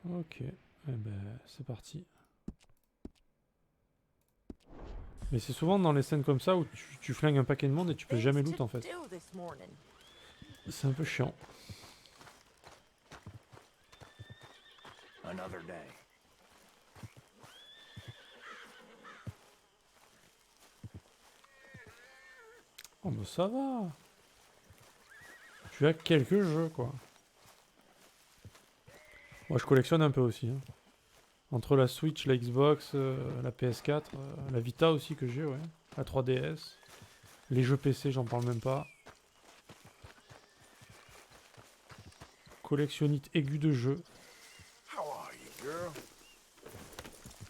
Ok, eh ben, c'est parti. Mais c'est souvent dans les scènes comme ça où tu flingues un paquet de monde et tu peux jamais loot en fait. C'est un peu chiant. Another day. Oh bah ça va. Tu as quelques jeux quoi. Moi je collectionne un peu aussi. Hein. Entre la Switch, la Xbox, la PS4, la Vita aussi que j'ai, ouais. La 3DS. Les jeux PC, j'en parle même pas. Collectionnite aiguë de jeux. How are you, girl?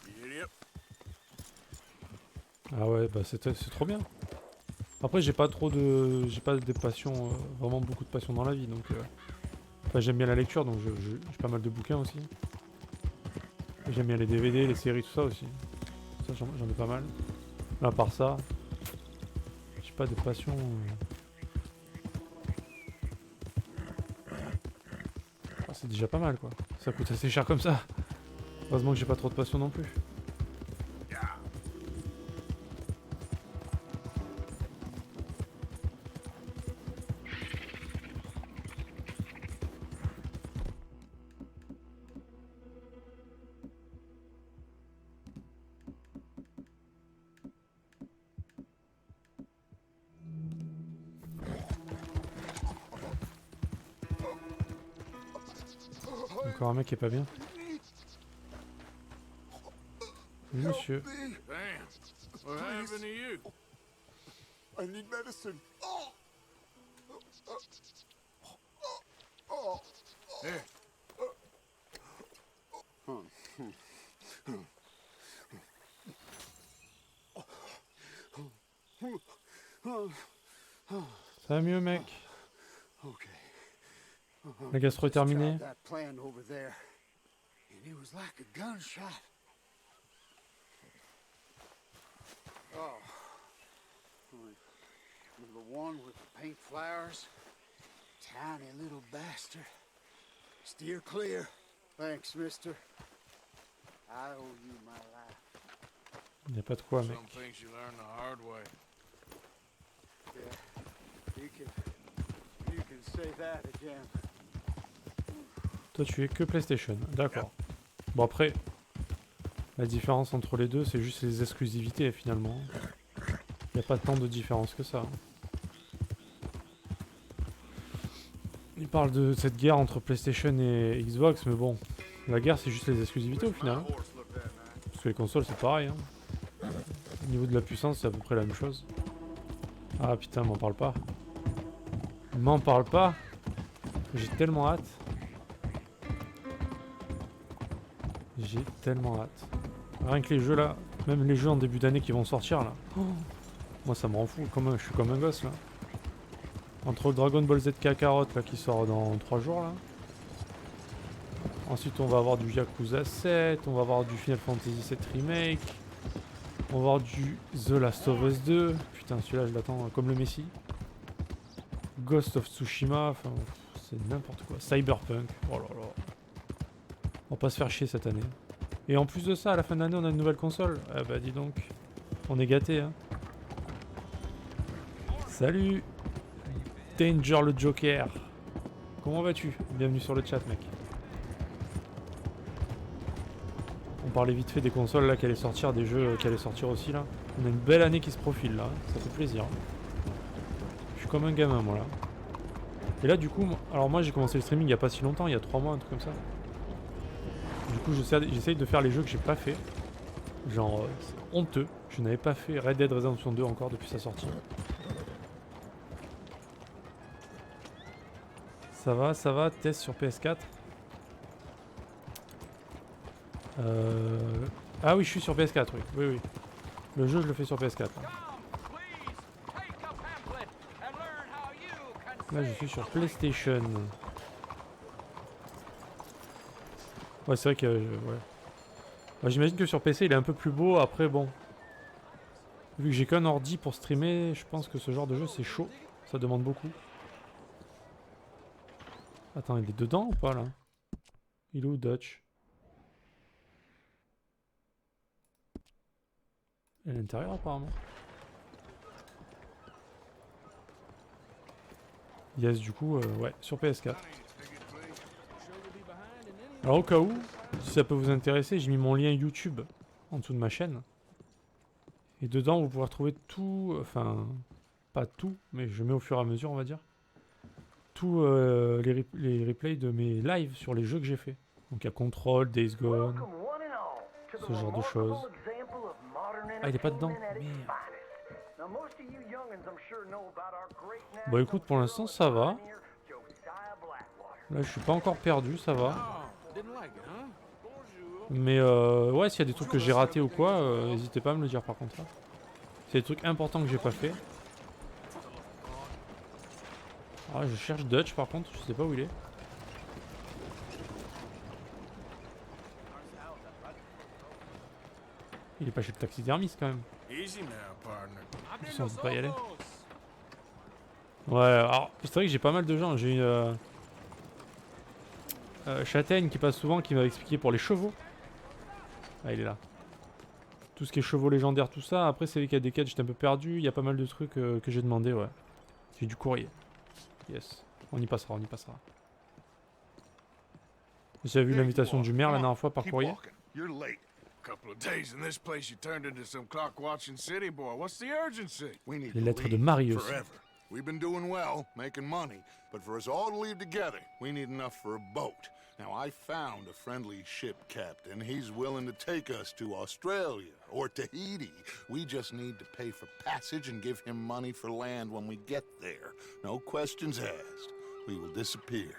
Idiot. Ah ouais, bah c'est trop bien. Après, j'ai pas trop de. J'ai pas des passions. Vraiment beaucoup de passion dans la vie, donc. Enfin, j'aime bien la lecture, donc j'ai pas mal de bouquins aussi. Et j'aime bien les DVD, les séries, tout ça aussi. Ça, j'en ai pas mal. Mais à part ça, j'ai pas de passion. Ah, c'est déjà pas mal, quoi. Ça coûte assez cher comme ça. Heureusement que j'ai pas trop de passion non plus. Encore un mec qui est pas bien. Oui, monsieur. Damn. What happened to you? I need medicine. Here. Ça va mieux, mec. Okay. La gastro est terminée. That plan over there, and it was like a gunshot. Oh, the one with the pink flowers, tiny little bastard. Steer clear. Thanks, mister. I owe you my life. Y a pas de quoi, mec. Some things you learn the hard way. Yeah, you can say that again. Toi, tu es que PlayStation. D'accord. Bon, après, la différence entre les deux, c'est juste les exclusivités, finalement. Y a pas tant de différence que ça. Il parle de cette guerre entre PlayStation et Xbox, mais bon, la guerre, c'est juste les exclusivités, au final. Hein. Horse looked at, man. Parce que les consoles, c'est pareil. Hein. Au niveau de la puissance, c'est à peu près la même chose. Ah, putain, m'en parle pas. M'en parle pas. J'ai tellement hâte. J'ai tellement hâte. Rien que les jeux là, même les jeux en début d'année qui vont sortir là. Oh, moi ça me rend fou, je suis comme un gosse là. Entre le Dragon Ball Z Kakarot là qui sort dans 3 jours là. Ensuite on va avoir du Yakuza 7, on va avoir du Final Fantasy 7 Remake. On va avoir du The Last of Us 2. Putain celui-là je l'attends comme le Messi. Ghost of Tsushima, enfin c'est n'importe quoi. Cyberpunk, oh là là. On va pas se faire chier cette année. Et en plus de ça, à la fin de l'année, on a une nouvelle console. Ah bah dis donc, on est gâtés, hein. Salut Danger le Joker. Comment vas-tu? Bienvenue sur le chat, mec. On parlait vite fait des consoles là qui allaient sortir, des jeux qui allaient sortir aussi là. On a une belle année qui se profile là, ça fait plaisir. Je suis comme un gamin moi là. Et là du coup, alors moi j'ai commencé le streaming il y a pas si longtemps, il y a 3 mois, un truc comme ça. Du coup j'essaye de faire les jeux que j'ai pas fait. Genre c'est honteux, je n'avais pas fait Red Dead Redemption 2 encore depuis sa sortie. Ça va, test sur PS4. Ah oui, je suis sur PS4, oui. Oui, oui. Le jeu, je le fais sur PS4. Là, je suis sur PlayStation. Ouais, c'est vrai que... ouais. Bah, j'imagine que sur PC, il est un peu plus beau. Après, bon. Vu que j'ai qu'un ordi pour streamer, je pense que ce genre de jeu, c'est chaud. Ça demande beaucoup. Attends, il est dedans ou pas, là? Il est où, Dutch? à l'intérieur apparemment. Yes, du coup, ouais, sur PS4. Alors au cas où, si ça peut vous intéresser, j'ai mis mon lien YouTube en dessous de ma chaîne. Et dedans, vous pourrez retrouver tout, enfin, pas tout, mais je mets au fur et à mesure, on va dire, tous les replays de mes lives sur les jeux que j'ai fait. Donc il y a Control, Days Gone, ce genre de choses. Ah, il est pas dedans. Merde. Bon, écoute, pour l'instant, ça va. Là, je suis pas encore perdu, ça va. Mais ouais, s'il y a des trucs que j'ai ratés ou quoi, n'hésitez pas à me le dire par contre. C'est des trucs importants que j'ai pas fait. Ah, je cherche Dutch par contre, je sais pas où il est. Il est pas chez le taxidermiste quand même. Easy now, partner. On peut pas y aller. Ouais, alors c'est vrai que j'ai pas mal de gens. J'ai une Châtaigne qui passe souvent qui m'a expliqué pour les chevaux. Ah, il est là. Tout ce qui est chevaux légendaires, tout ça. Après, c'est vrai qu'il y a des quêtes, j'étais un peu perdu. Il y a pas mal de trucs que j'ai demandé, ouais. J'ai du courrier. Yes. On y passera, on y passera. J'ai vu l'invitation du maire la dernière fois par courrier. Couple of days in this place, you turned into some clock-watching city boy. What's the urgency? Les lettres de Marie aussi. We've been doing well, making money, but for us all to leave together, we need enough for a boat. Now, I found a friendly ship captain. He's willing to take us to Australia or Tahiti. We just need to pay for passage and give him money for land when we get there. No questions asked. We will disappear,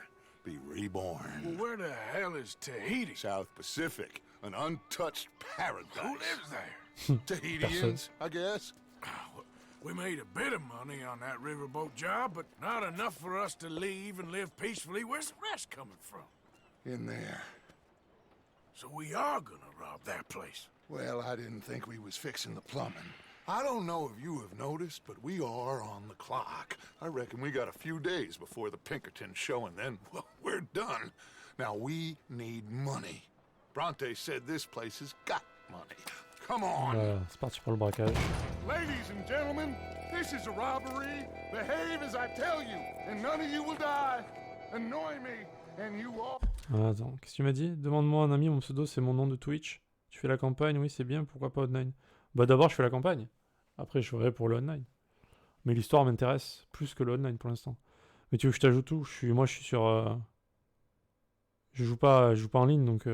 be reborn. Well, where the hell is Tahiti? South Pacific, an untouched paradise. Who lives there? Tahitians, I guess. We made a bit of money on that riverboat job, but not enough for us to leave and live peacefully. Where's the rest coming from? In there. So we are gonna rob that place. Well, I didn't think we was fixing the plumbing. I don't know if you have noticed, but we are on the clock. I reckon we got a few days before the Pinkertons show, and then, well, we're done. Now, we need money. Bronte said this place has got money. Come on! C'est parti pour le braquage. Ladies and gentlemen, this is a robbery. Behave as I tell you, and none of you will die. Annoy me, and you all... Ah, attends, qu'est-ce que tu m'as dit? Demande-moi un ami, mon pseudo c'est mon nom de Twitch. Tu fais la campagne, oui c'est bien, pourquoi pas online? Bah d'abord je fais la campagne, après je ferai pour le online. Mais l'histoire m'intéresse plus que le online pour l'instant. Mais tu veux que je t'ajoute tout? Moi je suis sur... Je joue pas en ligne donc...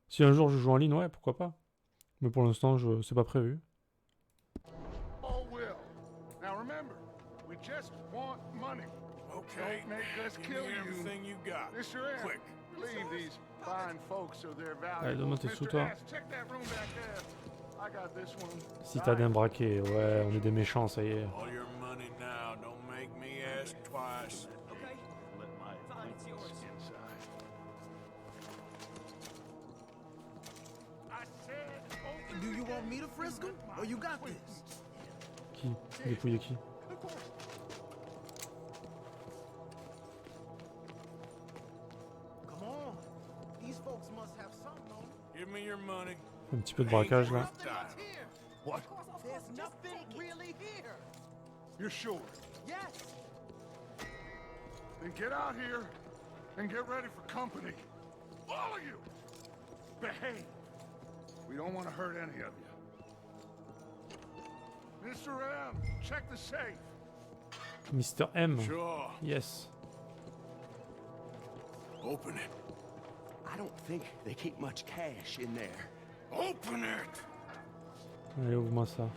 Si un jour je joue en ligne, ouais pourquoi pas. Mais pour l'instant c'est pas prévu. All will. Now remember, we just want money. Okay, Don't make us give kill me you. everything you got. Mr. M, Quick. leave these fine folks so they're Allez, valuable. donne-moi tes sous, Mr. toi. S, check that room back there. I got this one. Citadin braqué, ouais on est des méchants ça y est. All your money now. Don't make me ask twice. Do you want me to frisk him, or you got this? Qui? Dépouiller qui? Come on. These folks must have something on them. Give me your money. Un petit peu de braquage là. What? There's nothing really here. You're sure? Yes. Then get out here and get ready for company. All of you! Behave. We don't want to hurt any of you. Mr. M, check the safe. Mr. M. Sure. Yes. Open it. I don't think they keep much cash in there. Open it. Allez, ouvre-moi ça.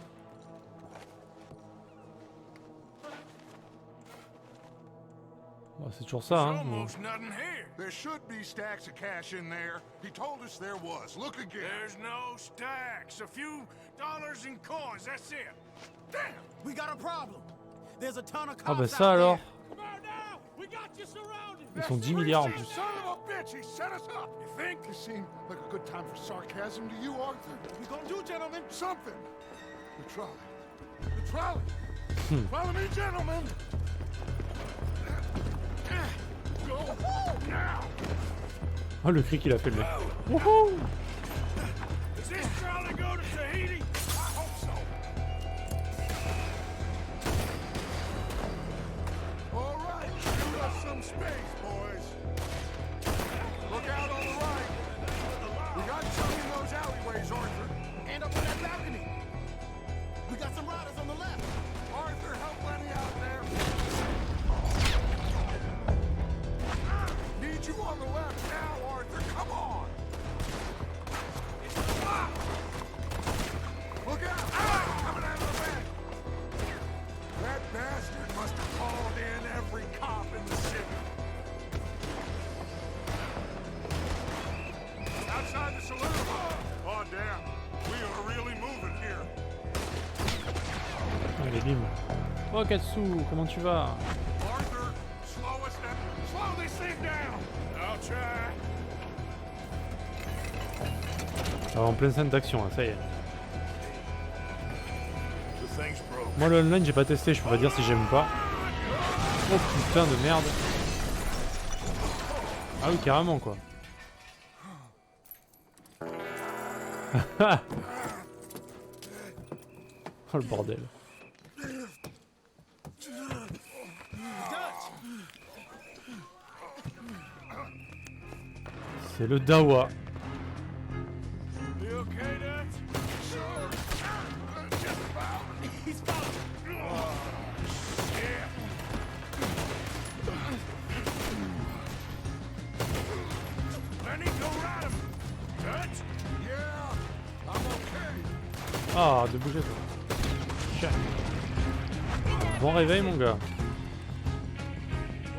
Bah, c'est toujours ça, There's hein. almost nothing here. There should be stacks of cash in there. He told us there was. Look again. There's no stacks. A few dollars in coins. That's it. Damn. We got a problem. There's a ton of cops Ah bah out ça alors. there. Come on now. We got you surrounded. Ils sont 10 milliards en plus. Son of a bitch, he set us up. You think? This seemed like a good time for sarcasm to you, Arthur? What we gonna do, gentlemen? Something. The trolley. The trolley. Follow me, gentlemen. Go now. Ah le cri qu'il a fait le mec. Does this trolley go to Tahiti? some space, boys. Look out on the right. We got some in those alleyways, Arthur. And up on that balcony. We got some riders on the left. Arthur, help Lenny out there. Need you on the left now, Arthur. Come on. Look out! Coming out of the back. That bastard must have called in every cop in the city. Outside the saloon. Oh, damn. We are really moving here. Allez, bim. Oh, Katsu, comment tu vas? Arthur, slow us down. Slow this thing down. I'll try. Alors, en pleine scène d'action, hein, ça y est. The thing's broke. Moi, le online, j'ai pas testé, je peux pas dire si j'aime ou pas. Oh putain de merde. Ah oui, carrément, quoi. Oh le bordel. C'est le Dawa. You okay, Dutch? Just about. He's following. Yeah. Lenny, go ride him. Dutch? Yeah, I'm okay. Ah, de bouger toi. Chien. Bon réveil mon gars.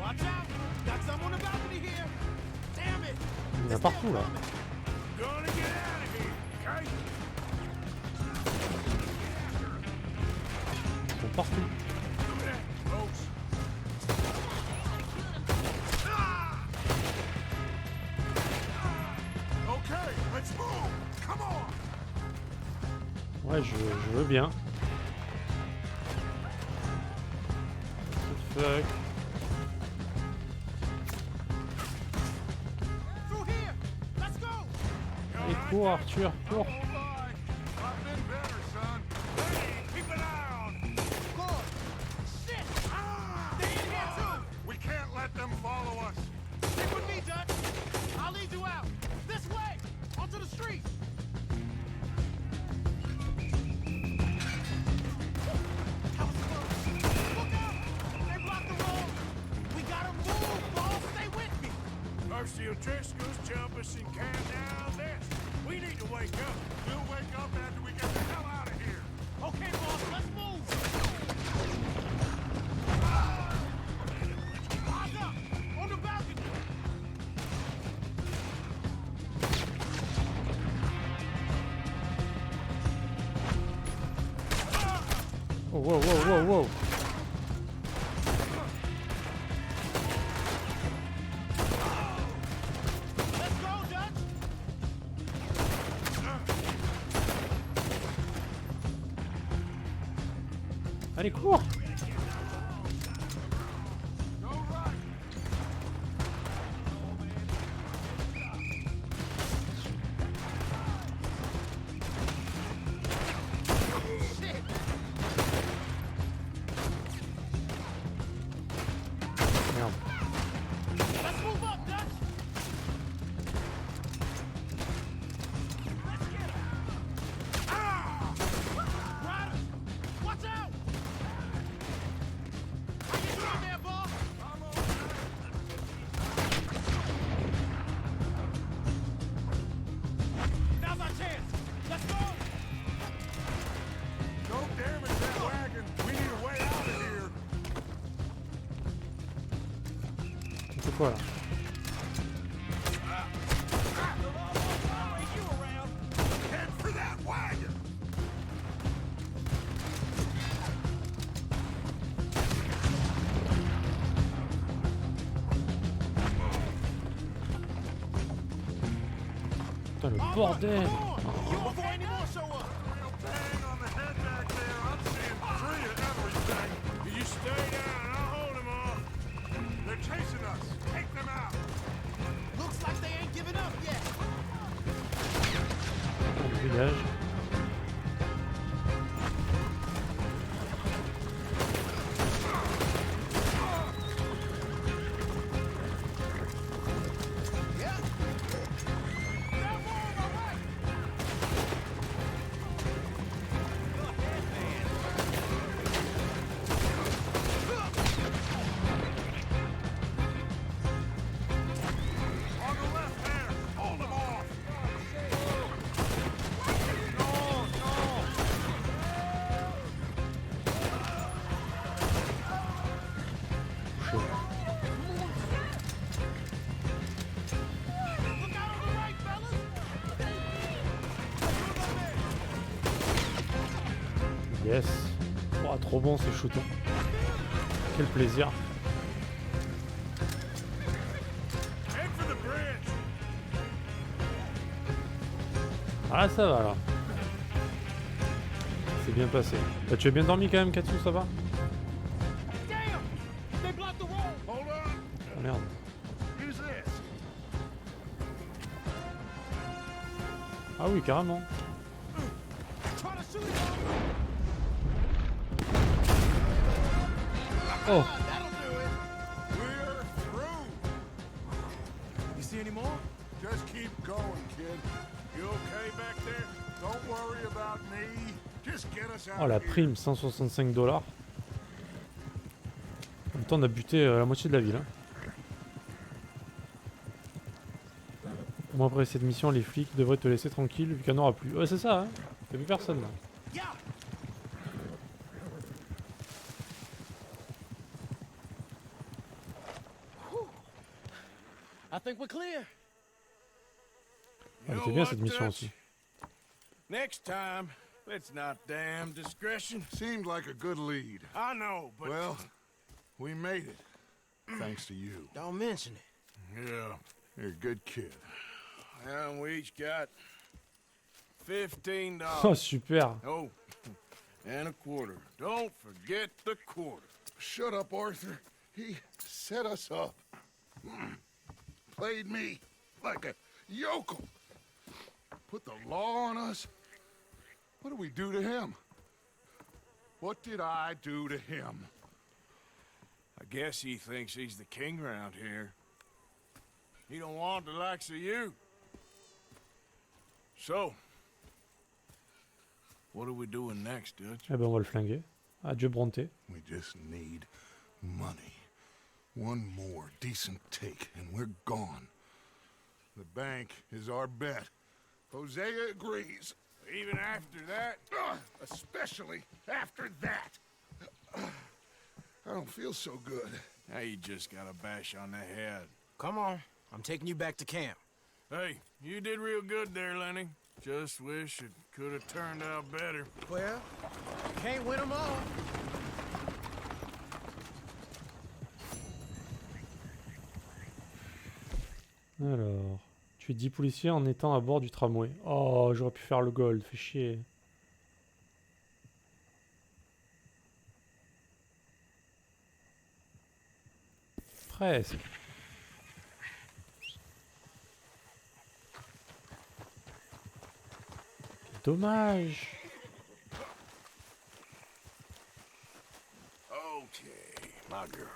Watch out. Got some on the balcony here. Damn it. Il y en a partout là. Gonna get out of here, okay? Ils sont partout. Look at that, folks. Okay, let's move. Come on. Ouais, je veux bien. What the fuck? Through here. Let's go. Allez, cours Arthur, cours. Oh, bye. I've been better, son. Hey, keep an eye on. Good. Shit. They in here too. We can't let them follow us. Stick with me, Dutch. I'll lead you out. This way. Onto the street. That was close. Look out. They blocked the road. We gotta move, boss. Stay with me. Percy O'Driscoll's jump us and can down this. We need to wake up. We'll wake up after we get the hell out of here. Okay, boss. Let's move. Eyes up. On the balcony. Oh wow wow wow wow. Let's go, Dutch. Allez cours. Go right. Shit. Merde. Let's move up, Dutch. Let's get him. Ryder, watch out. How you doing there, boss? Now's our chance. Let's go. Don't damage that wagon. We need a way out of here. C'est quoi là? Head for that wagon. Putain le All right, bordel. come on. You before any more show up. Real bang on the head back there. I'm seeing three of everything. You stay down. I'll hold him off. They're chasing us. Take them out. Looks like they ain't giving up yet. On dégage. Yes. Oh, trop bon ces shoots. Quel plaisir. Head for the bridge. Ah ça va là. C'est bien passé. Bah, tu as bien dormi quand même Katsu, ça va? Damn! They blocked the road! Hold on. Oh, merde. Use this. Ah oui carrément. Try to shoot him! Oh. That'll do it! We're through. You see any more? Just keep going, kid. You okay back there? Don't worry about me. Just get us out Oh la of here. prime, 165 $. En même temps on a buté la moitié de la ville. Hein. Bon après cette mission les flics devraient te laisser tranquille vu qu'il n'y en aura plus. Ouais c'est ça hein. Y'a plus personne là. Yeah! Whew. I think we're clear. Elle You était know bien what, cette mission Dutch? aussi. Next time, let's not damn discretion. Seemed like a good lead. I know, but Well, we made it. Thanks to you. Don't mention it. yeah. You're a good kid. And we each got $15. Oh super. Oh, and a quarter. Don't forget the quarter. Shut up, Arthur. He set us up. Played me like a yokel. Put the law on us. What did we do to him? What did I do to him? I guess he thinks he's the king around here. He don't want the likes of you. So, what are we doing next, Dutch? Eh ben on va le flinguer. Adieu Bronté. We just need money. One more decent take, and we're gone. The bank is our bet. Hosea agrees. Even after that? Especially after that. I don't feel so good. Now you just got a bash on the head. Come on. I'm taking you back to camp. Hey, you did real good there, Lenny. Just wish it could have turned out better. Well, can't win them all. Alors, tu es 10 policiers en étant à bord du tramway. Oh, j'aurais pu faire le gold, fais chier. Presque. Dommage. Okay, my girl.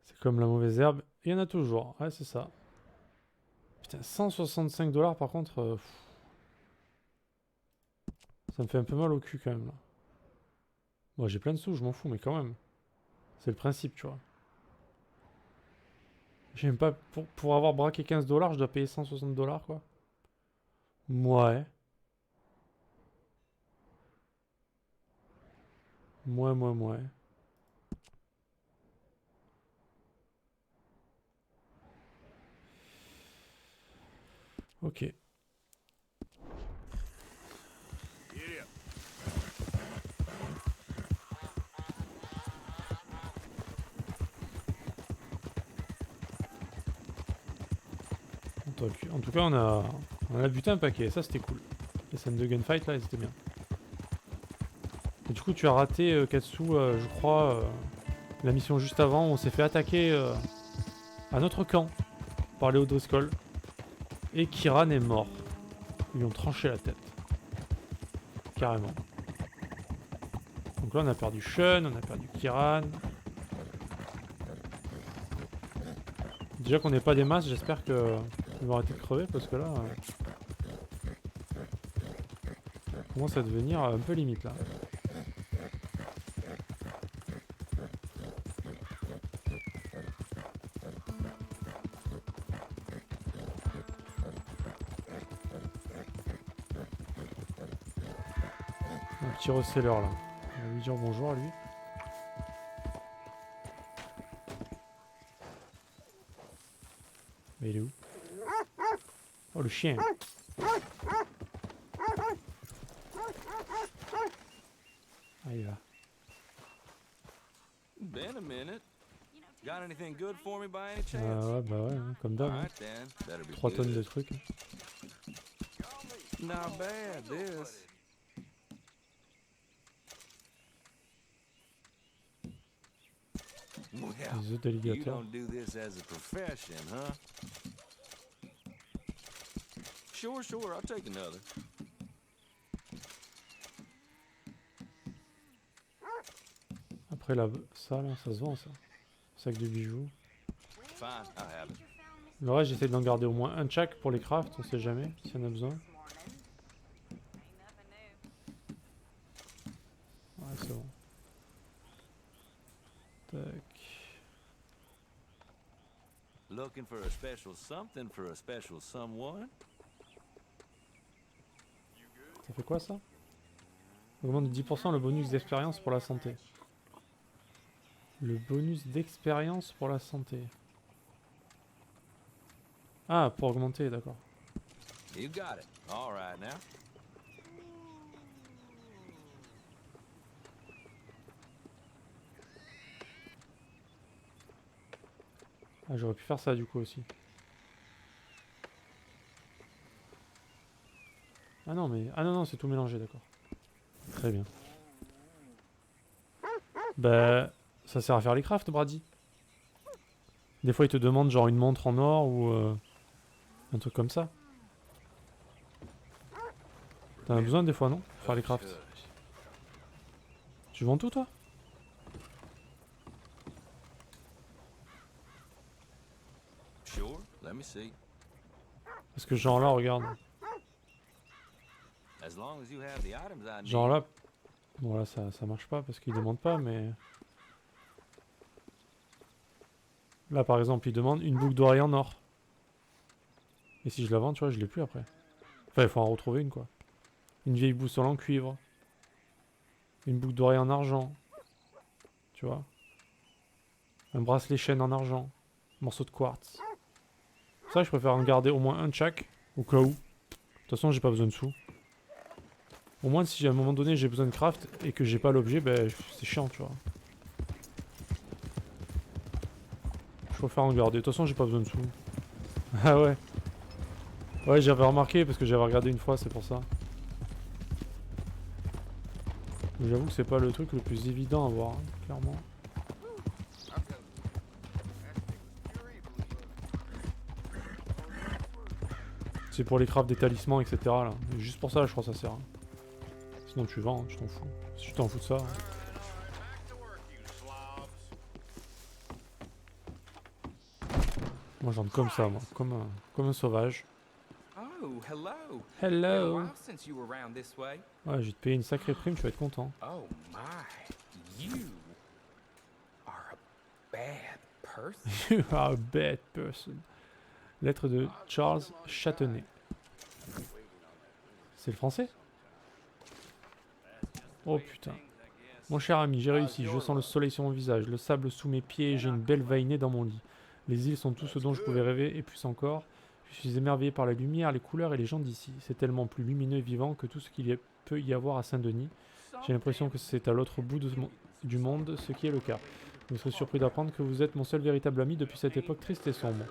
C'est comme la mauvaise herbe, il y en a toujours. Ouais, c'est ça. Putain, 165 $ par contre. Ça me fait un peu mal au cul quand même là. Bon, j'ai plein de sous, je m'en fous, mais quand même. C'est le principe, tu vois. J'aime pas. Pour avoir braqué 15 $, je dois payer 160 $ quoi. Ouais. Ouais. Ok. Get up. En tout cas, on a buté un paquet. Ça, c'était cool. Les scènes de gunfight, là, elles étaient bien. Et du coup, tu as raté, Katsu, je crois, la mission juste avant. On s'est fait attaquer à notre camp par les O'Driscoll. Et Kiran est mort. Ils lui ont tranché la tête. Carrément. Donc là, on a perdu Sean, on a perdu Kiran. Déjà qu'on n'est pas des masses, j'espère que ils vont arrêter de crever parce que là, ça commence à devenir un peu limite là. Un petit reseller là. On va lui dire bonjour à lui. Mais il est où? Oh le chien. Ah, il va. Been a minute. Got anything good for me by any Ah chance? ouais, bah ouais, hein, comme d'hab. Hein. Alright then, better be 3 tonnes de good. trucs. Not bad, this. Well, Des œufs you d'alligator. don't do this as a profession, huh? Sure, sure, I'll take another. Après là, ça là, ça se vend ça. Sac de bijoux. Fine, I'll have it. Le reste, j'essaie d'en garder au moins un de chaque pour les crafts, on sait jamais s'il y en a besoin. Ouais, c'est bon. Tac. Looking for a special something for a special someone? Ça fait quoi ça? Augmente de 10% le bonus d'expérience pour la santé. Le bonus d'expérience pour la santé. Ah, pour augmenter, d'accord. You got it. All right now. Ah, j'aurais pu faire ça du coup aussi. Ah non, mais... Ah non, non, c'est tout mélangé, d'accord. Très bien. Bah... Ça sert à faire les crafts, Brady. Des fois, ils te demandent genre une montre en or ou... un truc comme ça. T'en as besoin des fois, non? Pour faire les crafts. Tu vends tout, toi? Sure, let me see. Parce que genre là, regarde. As long as you have the items I need. Genre là... Bon là, ça marche pas parce qu'ils demandent pas, mais... Là, par exemple, ils demandent une boucle d'oreille en or. Et si je la vends, tu vois, je l'ai plus après. Enfin, il faut en retrouver une, quoi. Une vieille boussole en cuivre. Une boucle d'oreille en argent. Tu vois. Un bracelet chaîne en argent. Un morceau de quartz. Ça, je préfère en garder au moins un de chaque. Au cas où. De toute façon, j'ai pas besoin de sous. Au moins, si à un moment donné, j'ai besoin de craft et que j'ai pas l'objet, ben, c'est chiant, tu vois. Je préfère en garder. De toute façon, j'ai pas besoin de sous. Ah ouais. Ouais, j'avais remarqué parce que j'avais regardé une fois, c'est pour ça. Mais j'avoue que c'est pas le truc le plus évident à voir, hein, clairement. C'est pour les crafts des talismans, etc. Là. Et juste pour ça, je crois que ça sert. Hein. Sinon, tu vends, hein, tu t'en fous. Si tu t'en fous de ça. Hein. Moi, j'entre comme ça, moi. Comme un sauvage. Oh, hello. Hello. Been a while since you were around this way. Ouais, je vais te payer une sacrée prime, tu vas être content. Oh my, you are a bad person. You are a bad person. Lettre de Charles Châtenay. C'est le français? Oh putain. Mon cher ami, j'ai réussi. Je sens le soleil sur mon visage, le sable sous mes pieds et j'ai une belle vainée dans mon lit. Les îles sont tout ce dont je pouvais rêver et plus encore. Je suis émerveillé par la lumière, les couleurs et les gens d'ici. C'est tellement plus lumineux et vivant que tout ce qu'il peut y avoir à Saint-Denis. J'ai l'impression que c'est à l'autre bout du monde, ce qui est le cas. Vous serez surpris d'apprendre que vous êtes mon seul véritable ami depuis cette époque triste et sombre.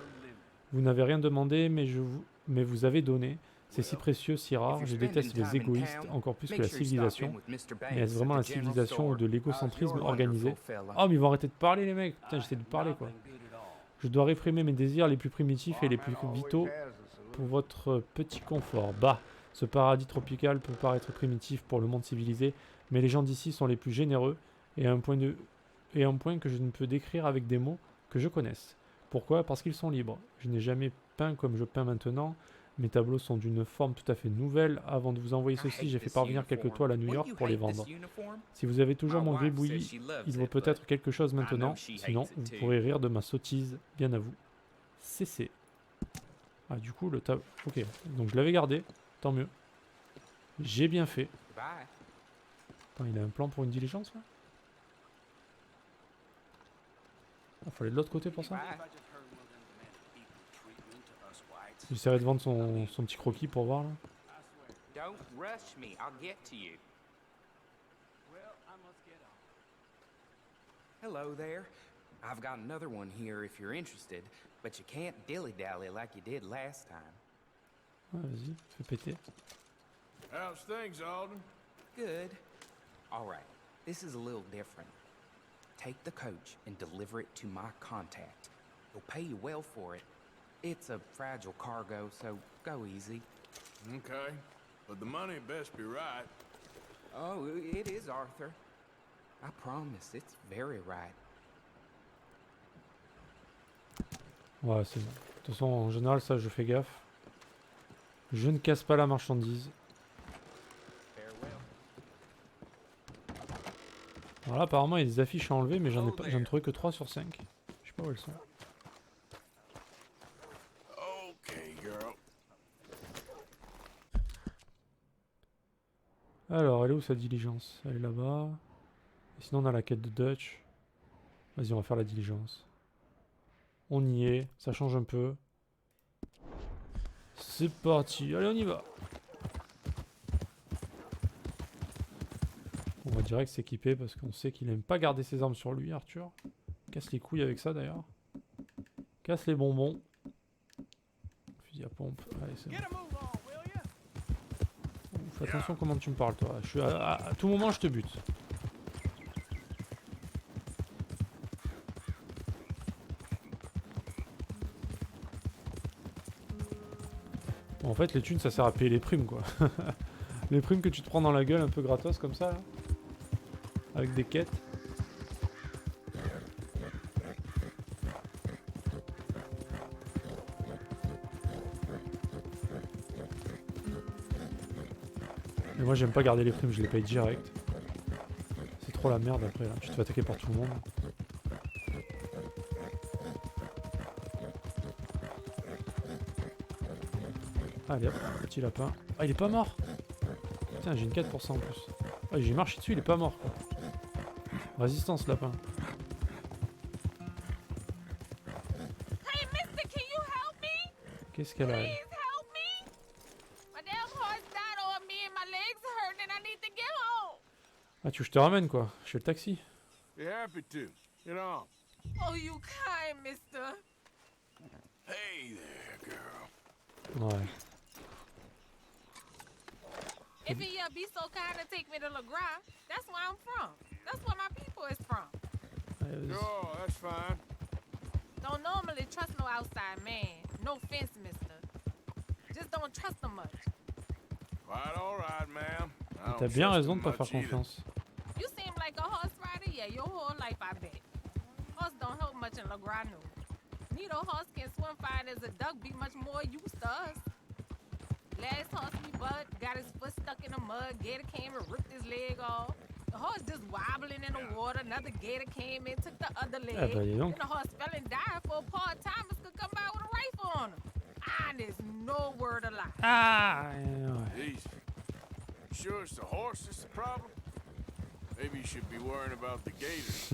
Vous n'avez rien demandé, mais vous avez donné. C'est si précieux, si rare. Je déteste les égoïstes encore plus que la civilisation. Mais est-ce vraiment la civilisation ou de l'égocentrisme organisé? Oh, mais ils vont arrêter de parler, les mecs. Putain, j'essaie de parler, quoi. Je dois réprimer mes désirs les plus primitifs et les plus vitaux pour votre petit confort. Bah, ce paradis tropical peut paraître primitif pour le monde civilisé, mais les gens d'ici sont les plus généreux et à un point que je ne peux décrire avec des mots que je connaisse. Pourquoi? Parce qu'ils sont libres. Je n'ai jamais peint comme je peins maintenant. Mes tableaux sont d'une forme tout à fait nouvelle. Avant de vous envoyer ceci, j'ai fait parvenir quelques toiles à New York pour les vendre. Si vous avez toujours mon gribouillis, il vaut peut-être quelque chose maintenant. Sinon, vous pourrez rire de ma sottise. Bien à vous. CC. Ah, du coup, le tableau... Ok, donc je l'avais gardé. Tant mieux. J'ai bien fait. Attends, il a un plan pour une diligence, là? Il fallait de l'autre côté pour ça? J'essaierai de vendre son petit croquis pour voir là. Don't rush me, I'll get to you. Hello there. I've got another one here if you're interested, but you can't dilly-dally like you did last time. Ouais, vas-y, fais péter. How's things, Alden? Good. All right, this is a little different. Take the coach and deliver it to my contact. He'll pay you well for it. It's a fragile cargo, so go easy. Okay. But the money best be right. Oh, it is, Arthur. I promise, it's very right. Ouais, c'est bon. De toute façon, en général, ça, je fais gaffe. Je ne casse pas la marchandise. Farewell. Alors là, apparemment, il y a des affiches à enlever, mais j'en ai trouvé que 3 sur 5. Je sais pas où elles sont. Okay, girl. Alors, elle est où sa diligence? Elle est là-bas. Et sinon, on a la quête de Dutch. Vas-y, on va faire la diligence. On y est, ça change un peu. C'est parti, allez, on y va. On va direct s'équiper parce qu'on sait qu'il aime pas garder ses armes sur lui, Arthur. Casse les couilles avec ça d'ailleurs. Casse les bonbons. Fusil à pompe, allez, c'est bon. Get a move on, will ya? Fais attention comment tu me parles, toi. Je suis à tout moment, je te bute. Bon, en fait, les thunes, ça sert à payer les primes, quoi. Les primes que tu te prends dans la gueule un peu gratos, comme ça, là. Avec des quêtes. Mais moi, j'aime pas garder les primes, je les paye direct. C'est trop la merde après, là. Tu te fais attaquer par tout le monde. Allez hop, petit lapin. Ah, il est pas mort! Putain, j'ai une 4% en plus. Ah, j'ai marché dessus, il est pas mort, quoi. Résistance, lapin. Hey, mister, can you help me? Qu'est-ce qu'elle a, elle? Please help me. My damn horse died on me and my legs hurt and I need to get home. Ah, tu veux que je te ramène, quoi? Je fais le taxi. Be happy to. Get on. Oh, you kind, mister. Hey there, girl. Ouais. If you be so kind to take me to LeGras, that's where I'm from. That's where my people is from. Allez, vas-y. Sure, that's fine. Don't normally trust no outside man. No offense, mister. Just don't trust them much. Quite all right, ma'am. I don't T'as bien trust raison him de pas faire much either. confiance. You seem like a horse rider, yeah, your whole life, I bet. Horse don't help much in LeGras, no. Neither horse can swim fine as a duck, be much more used to us. Last horse we butt got his foot stuck in the mud, gator came and ripped his leg off. The horse just wobbling in the water, another gator came in, took the other leg. Ah bah dis donc. Then the horse fell and died for part-timers could come by with a rifle on him. Honest, no word of lie. Ah ouais. Jeez. You sure it's the horse that's the problem? Maybe you should be worrying about the gators.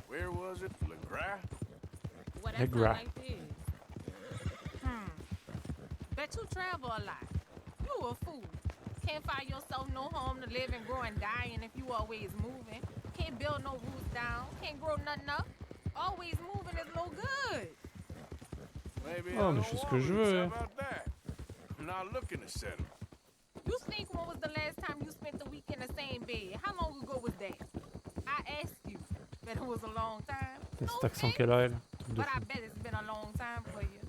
Where was it? LeGras? Well, that's LeGras. not like this. Bet you travel a lot. You a fool. Can't find yourself no home to live and grow and die in if you always moving. Can't build no roots down. Can't grow nothing up. Always moving is no good. Maybe Oh, I mais don't je fais ce want que je roots. veux, How eh. about that? I'm not looking to settle. You think when was the last time you spent the week in the same bed? How long ago was that? I asked you. Bet it was a long time. Putain, No cet accent offense, qu'elle a, elle. Truc de but I fou. bet it's been a long time for you.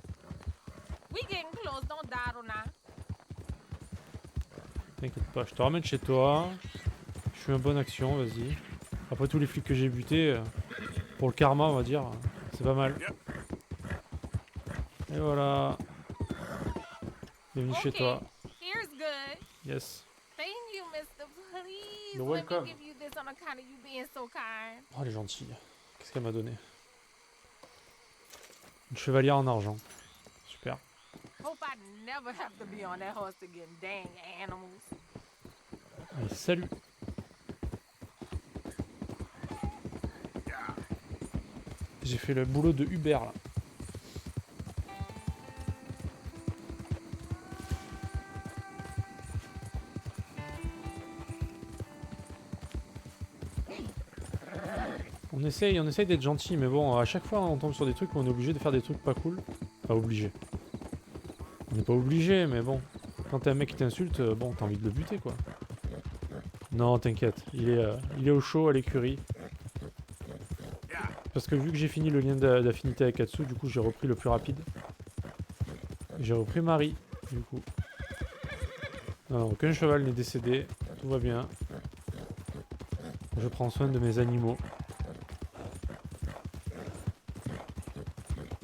We getting close. Don't dawdle now. T'inquiète pas, je te ramène chez toi. Je fais une bonne action, vas-y. Après tous les flics que j'ai butés, pour le karma, on va dire, c'est pas mal. Et voilà. Bienvenue chez toi. Here's good. Yes. Thank you, mister. Please You're let welcome. me give you this on account of you being so kind. Oh, elle est gentille. Qu'est-ce qu'elle m'a donné? Une chevalière en argent. Super. Hope I never have to be on that horse again. Dang animals. Allez, salut. J'ai fait le boulot de Uber là. On est essaye d'être gentil, mais bon, à chaque fois on tombe sur des trucs où on est obligé de faire des trucs pas cool. Pas obligé. On n'est pas obligé, mais bon. Quand t'as un mec qui t'insulte, bon, t'as envie de le buter, quoi. Non, t'inquiète, il est au chaud à l'écurie. Parce que vu que j'ai fini le lien d'affinité avec Katsu, du coup j'ai repris le plus rapide. J'ai repris Marie, du coup. Non, aucun cheval n'est décédé, tout va bien. Je prends soin de mes animaux.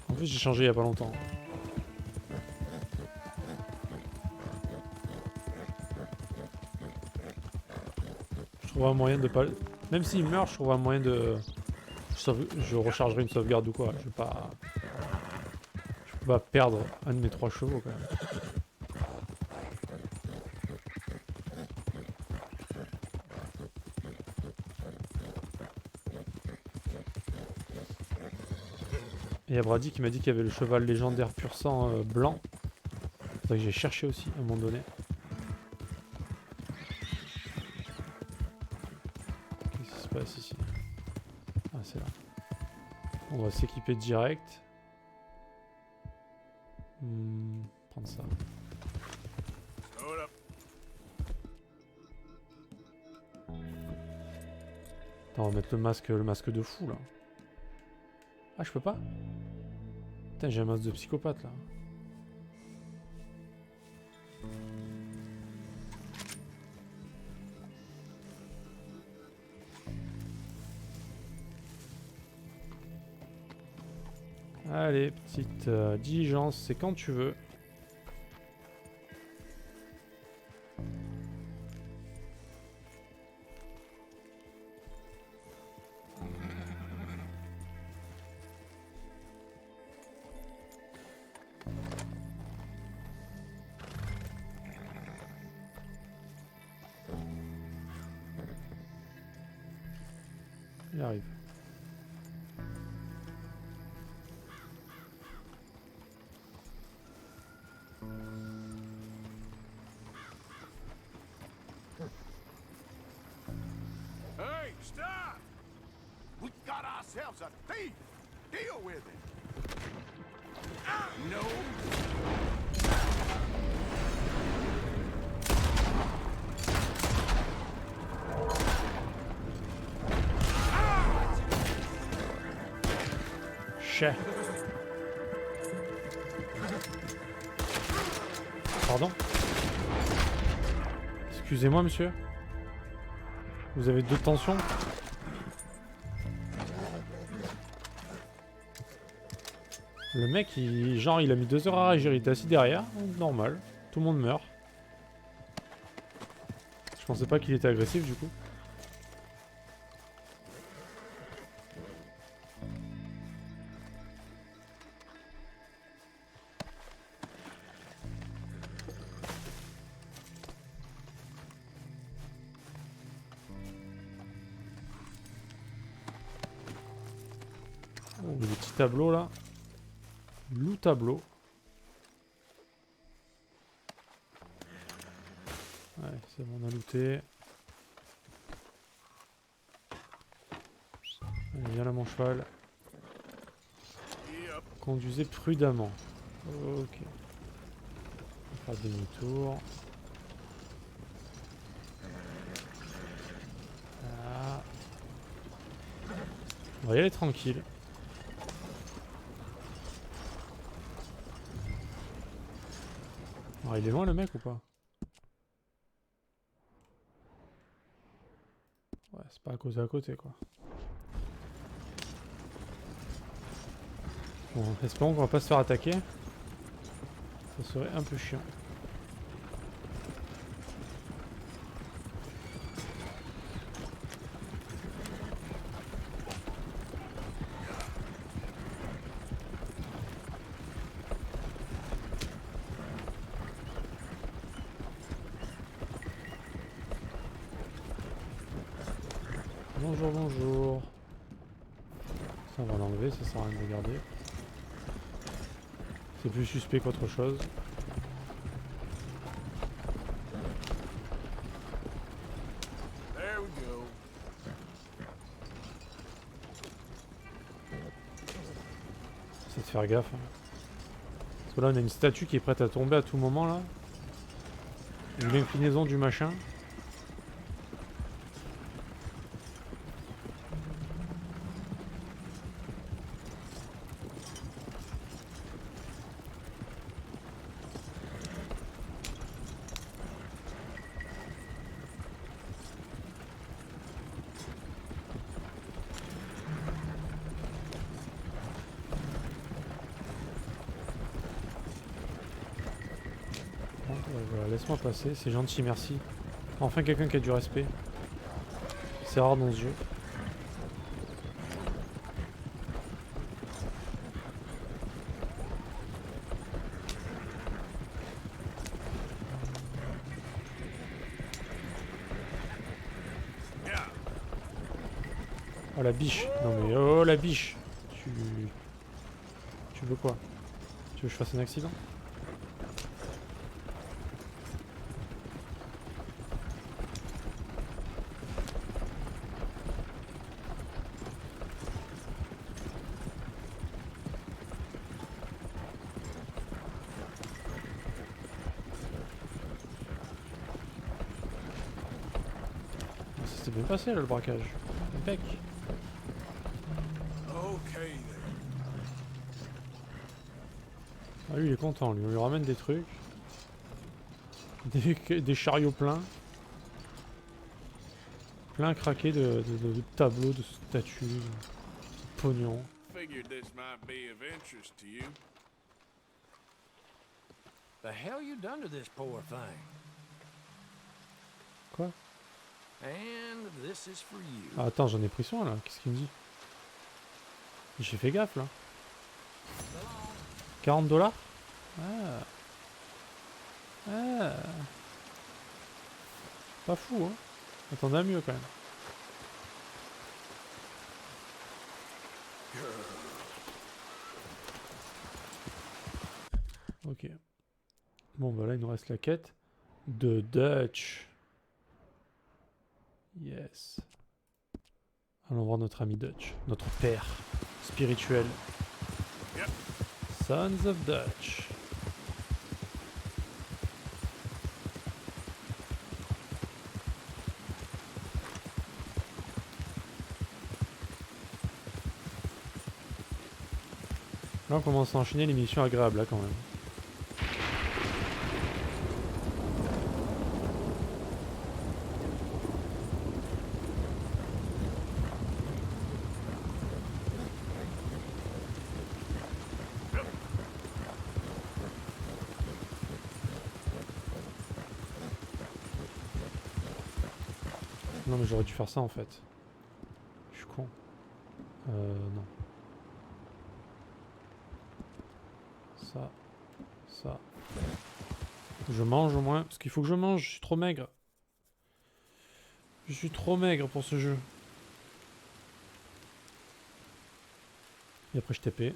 En plus j'ai changé il y a pas longtemps. Je trouverai un moyen de pas... Même s'il meurt, je trouverai un moyen de... Je rechargerai une sauvegarde ou quoi. Je vais pas... Je peux pas perdre un de mes 3 chevaux quand même. Et il y a Brady qui m'a dit qu'il y avait le cheval légendaire pur sang blanc. C'est ça que j'ai cherché aussi à un moment donné. Qu'est-ce qui se passe ici? Ah, c'est là. On va s'équiper direct. Prendre ça. Hold up. Attends, on va mettre le masque de fou là. Ah, je peux pas? Putain, j'ai un masque de psychopathe là. Allez, petite diligence, c'est quand tu veux. Il arrive. Hey, stop! We got ourselves a thief. Deal with it. No. Chais. Pardon? Excusez-moi, monsieur. Vous avez 2 tensions? Le mec, genre, il a mis 2 heures à réagir. Il était assis derrière. Normal. Tout le monde meurt. Je pensais pas qu'il était agressif, du coup. Oh, le petit tableau là. Loup tableau. Ouais, c'est bon, on a looté. Allez, viens là mon cheval. Yep. Conduisez prudemment. Ok. On va faire demi-tour. Voilà. On va y aller tranquille. Alors, il est loin le mec ou pas? Ouais, c'est pas à côté quoi. Bon, espérons qu'on va pas se faire attaquer. Ça serait un peu chiant. Bonjour, bonjour. Ça, on va l'enlever, ça sert à rien de le garder. C'est plus suspect qu'autre chose. There we go. C'est de faire gaffe. Hein. Parce que là, on a une statue qui est prête à tomber à tout moment, là. Une inclinaison du machin. Voilà, laisse-moi passer, c'est gentil, merci. Enfin quelqu'un qui a du respect. C'est rare dans ce jeu. Oh la biche. Non mais oh la biche. Tu veux quoi? Tu veux que je fasse un accident? Ça s'est bien passé là le braquage. Impec. Okay then. Ah lui il est content, lui on lui ramène des trucs. Des chariots pleins. Plein craqué de tableaux, de statues, de pognon. Figured this might be of interest to you. The hell you done to this poor thing? Quoi? And this is for you. Ah, attends, j'en ai pris soin là, qu'est-ce qu'il me dit? J'ai fait gaffe là. 40 $? Ah. Ah. Pas fou hein. Attendez à mieux quand même. Ok. Bon bah là il nous reste la quête de Dutch. Yes. Allons voir notre ami Dutch, notre père spirituel. Sons of Dutch. Là on commence à enchaîner les missions agréables là quand même. Non mais j'aurais dû faire ça en fait. Je suis con. Non. Ça. Ça. Je mange au moins. Parce qu'il faut que je mange, je suis trop maigre. Je suis trop maigre pour ce jeu. Et après je TP.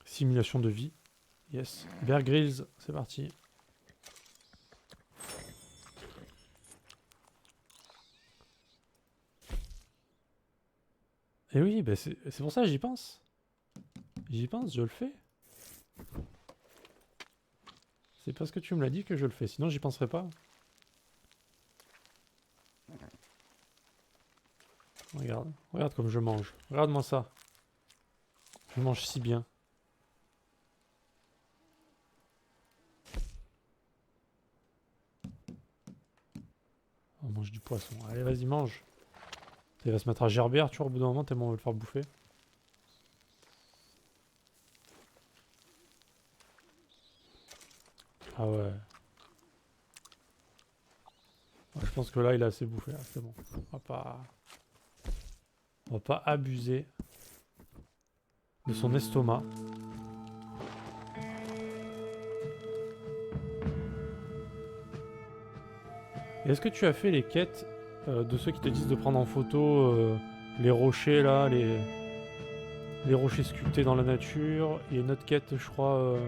Simulation de vie. Yes. Bear Grylls, c'est parti. Et oui, bah c'est pour ça que j'y pense. J'y pense, je le fais. C'est parce que tu me l'as dit que je le fais, sinon j'y penserais pas. Regarde, regarde comme je mange. Regarde-moi ça. Je mange si bien. On mange du poisson. Allez, vas-y, mange. Il va se mettre à gerber, Arthur, au bout d'un moment, tellement on va le faire bouffer. Ah ouais. Je pense que là, il a assez bouffé. C'est bon. On va pas abuser de son estomac. Est-ce que tu as fait les quêtes de ceux qui te disent de prendre en photo les rochers là, les Les rochers sculptés dans la nature. Il y a une autre quête, je crois,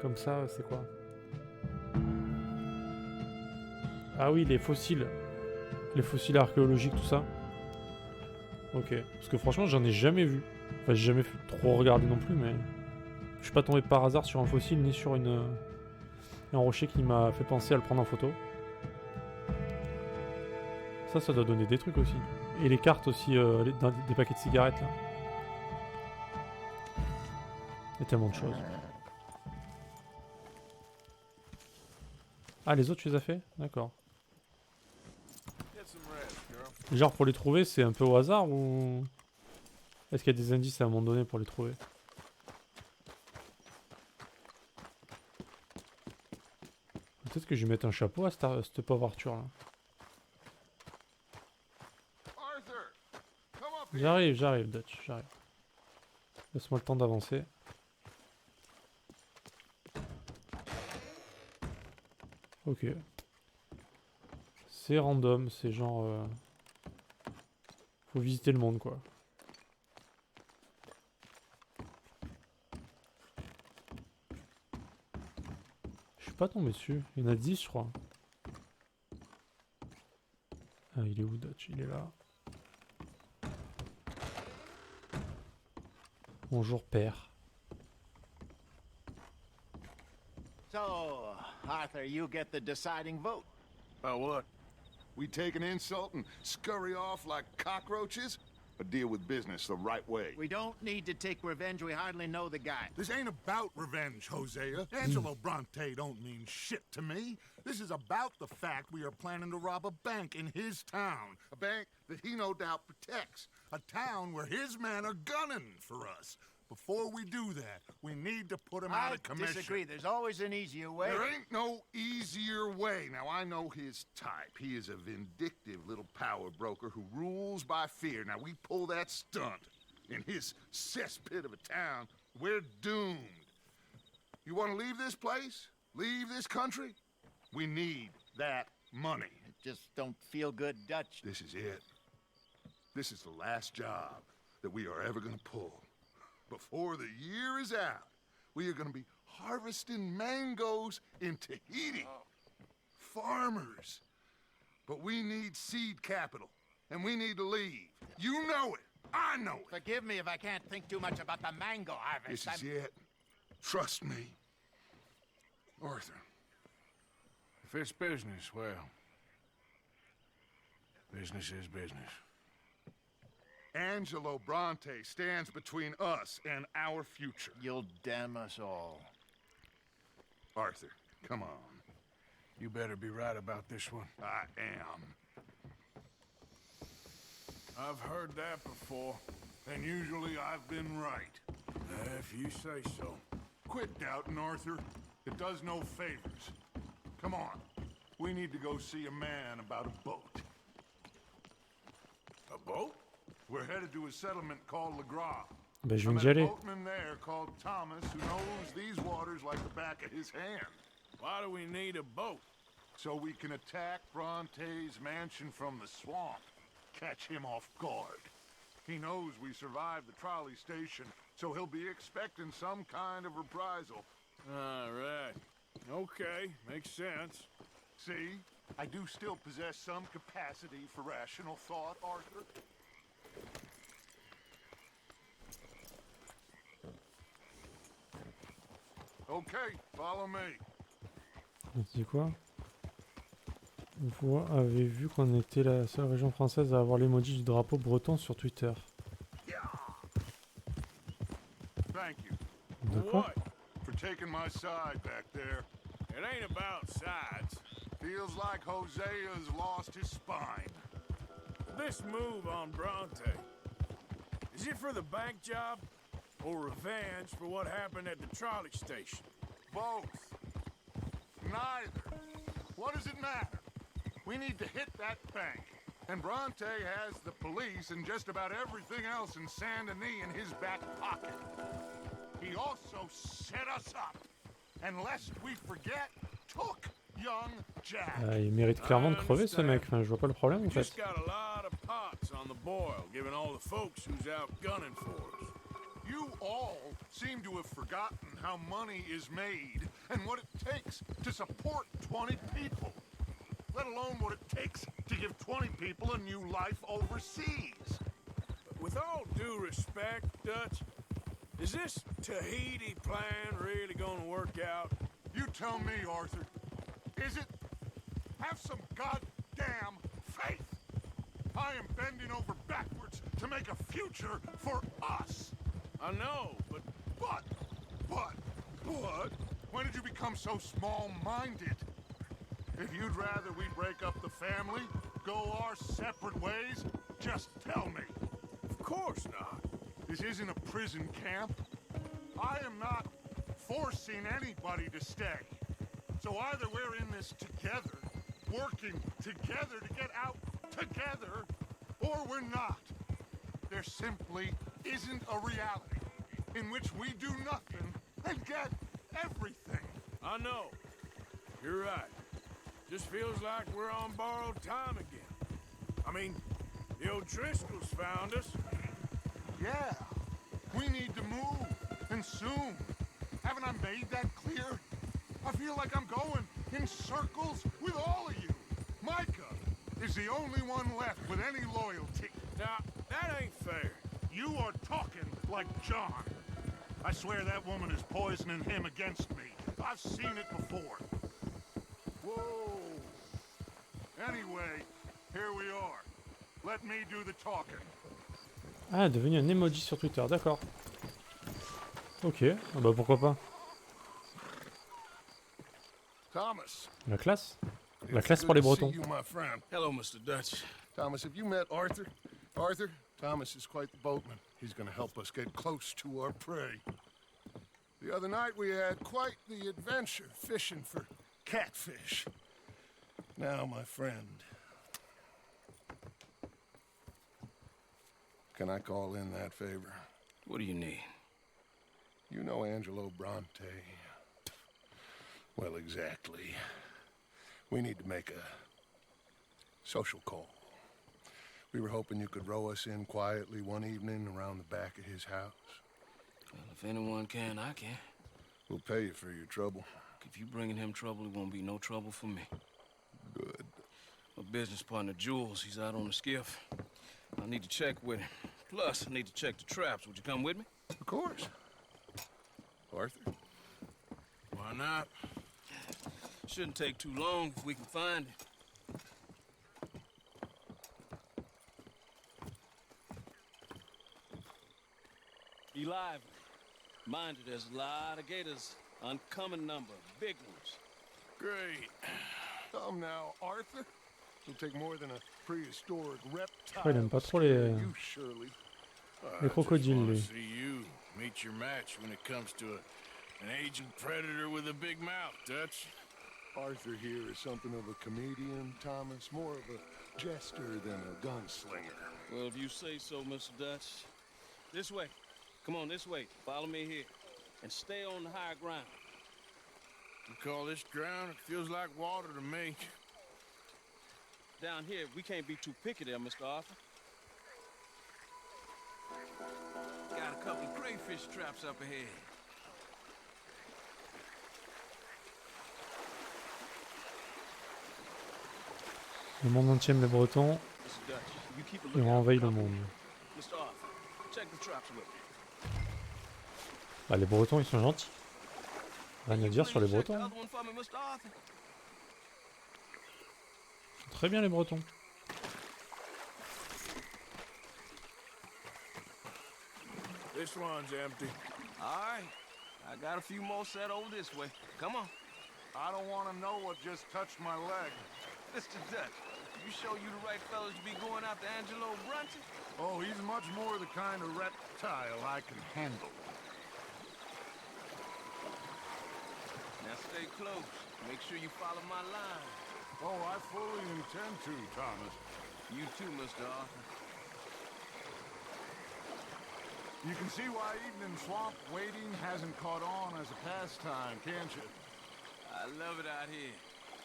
comme ça, c'est quoi? Ah oui, les fossiles. Les fossiles archéologiques, tout ça. Ok. Parce que franchement, j'en ai jamais vu. Enfin, j'ai jamais trop regardé non plus, mais... Je suis pas tombé par hasard sur un fossile, ni sur un rocher qui m'a fait penser à le prendre en photo. Ça doit donner des trucs aussi. Et les cartes aussi, des paquets de cigarettes, là. Il y a tellement de choses. Ah, les autres, tu les as fait? D'accord. Get some rest, girl. Genre, pour les trouver, c'est un peu au hasard ou... Est-ce qu'il y a des indices à un moment donné pour les trouver? Peut-être que je vais mettre un chapeau à cette pauvre Arthur, là. Arthur, come up here. J'arrive, Dutch, j'arrive. Laisse-moi le temps d'avancer. Ok. C'est random, c'est genre... Faut visiter le monde, quoi. Je suis pas tombé dessus. Il y en a 10, je crois. Ah, il est où, Dutch? Il est là. Bonjour, père. So, Arthur, you get the deciding vote. About what? We take an insult and scurry off like cockroaches? Or deal with business the right way? We don't need to take revenge. We hardly know the guy. This ain't about revenge, Hosea. Angelo Bronte don't mean shit to me. This is about the fact we are planning to rob a bank in his town. A bank that he no doubt protects. A town where his men are gunning for us. Before we do that, we need to put him out I of commission. disagree. There's always an easier way. There ain't no easier way. Now, I know his type. He is a vindictive little power broker who rules by fear. Now, we pull that stunt in his cesspit of a town, we're doomed. You want to leave this place? Leave this country? We need that money. It just don't feel good, Dutch. This is it. This is the last job that we are ever going to pull. Before the year is out, we are going to be harvesting mangoes in Tahiti. Farmers. But we need seed capital, and we need to leave. You know it. I know it. Forgive me if I can't think too much about the mango harvest. This is it. Trust me. Arthur. If it's business, well, business is business. Angelo Bronte stands between us and our future. You'll damn us all. Arthur, come on. You better be right about this one. I am. I've heard that before. And usually I've been right. If you say so. Quit doubting, Arthur. It does no favors. Come on. We need to go see a man about a boat. A boat? We're headed to a settlement called LeGras. Ben, je I viens met d'y a aller. boatman there called Thomas who knows these waters like the back of his hand. Why do we need a boat? So we can attack Bronte's mansion from the swamp. Catch him off guard. He knows we survived the trolley station, so he'll be expecting some kind of reprisal. All right. Okay, makes sense. See? I do still possess some capacity for rational thought, Arthur. Okay, follow me. On dit quoi? Vous avez vu qu'on était la seule région française à avoir l'emoji du drapeau breton sur Twitter. Thank you De quoi? What? for taking my side back there. It ain't about sides. Feels like Hosea's lost his spine. This move on Bronte, is it for the bank job or revenge for what happened at the trolley station? Both. Neither. What does it matter? We need to hit that bank. And Bronte has the police and just about everything else in Saint Denis in his back pocket. He also set us up. And lest we forget, took young Jack. Il mérite clairement de crever ce mec, enfin, je vois pas le problème en fait. Just got a lot of pots on the boil, given all the folks who's out gunning for us. You all seem to have forgotten how money is made and what it takes to support 20 people. Let alone what it takes to give 20 people a new life overseas. With all due respect, Dutch, is this Tahiti plan really gonna work out? You tell me, Arthur. Is it? Have some goddamn faith. I am bending over backwards to make a future for us. I know, but But, when did you become so small-minded? If you'd rather we break up the family, go our separate ways, just tell me. of course not. This isn't a prison camp. I am not forcing anybody to stay. So either we're in this together, working together to get out together, or we're not. There simply isn't a reality in which we do nothing and get everything. I know. You're right. Just feels like we're on borrowed time again. I mean, the O'Driscolls found us. Yeah, we need to move, and soon. Haven't I made that clear? I feel like I'm going in circles with all of you. Micah is the only one left with any loyalty. Now, that ain't fair. You are talking like John. I swear that woman is poisoning him against me. I've seen it before. Whoa. Anyway, here we are. Let me do the talking. Ah, devenu un emoji sur Twitter, d'accord. Ok, ah bah pourquoi pas. Thomas. La classe. La classe pour les Bretons. You, my friend. Hello, Mr. Dutch. Thomas, have you met Arthur? Arthur? Thomas is quite the boatman. He's gonna help us get close to our prey. The other night we had quite the adventure fishing for catfish. Now, my friend, can I call in that favor? What do you need? You know Angelo Bronte. Well, exactly. We need to make a social call. We were hoping you could row us in quietly one evening around the back of his house. Well, if anyone can, I can. We'll pay you for your trouble. If you bringing him trouble, it won't be no trouble for me. Good. My business partner, Jules, he's out on the skiff. I need to check with him. Plus, I need to check the traps. Would you come with me? Of course. Arthur? Why not? Shouldn't take too long if we can find it. Be lively. Mind you, there's a lot of gators. Uncommon number. Big ones. Great. Come now, Arthur. It'll take more than a prehistoric reptile. Ouais, il aime pas trop You surely. les crocodiles, I lui. just wanna see you meet your match when it comes to an aging predator with a big mouth, Dutch. Arthur here is something of a comedian, Thomas. More of a jester than a gunslinger. Well, if you say so, Mr. Dutch. This way. Come on, this way. Follow me here. And stay on the higher ground. You call this ground? It feels like water to me. Down here, we can't be too picky there, Mr. Arthur. Got a couple crayfish traps up ahead. Le monde entier aime les Bretons. Mr. Dutch, you keep a Ils lookout for renveillent le company. monde. Mr. Arthur, check the traps with me. Bah, les Bretons, ils sont gentils. Rien à dire sur les Please check the Bretons. other one for me, Mr. Arthur. Ils sont très bien, les Bretons. This one's empty. All right. I got a few more set over this way. Come on. I don't want to know what just touched my leg. Mr. Dutch, you sure you the right fellas to be going after Angelo Bronte? Oh, he's much more the kind of reptile I can handle. Now stay close. Make sure you follow my line. Oh, I fully intend to, Thomas. You too, Mr. Arthur. You can see why eating in swamp wading hasn't caught on as a pastime, can't you? I love it out here.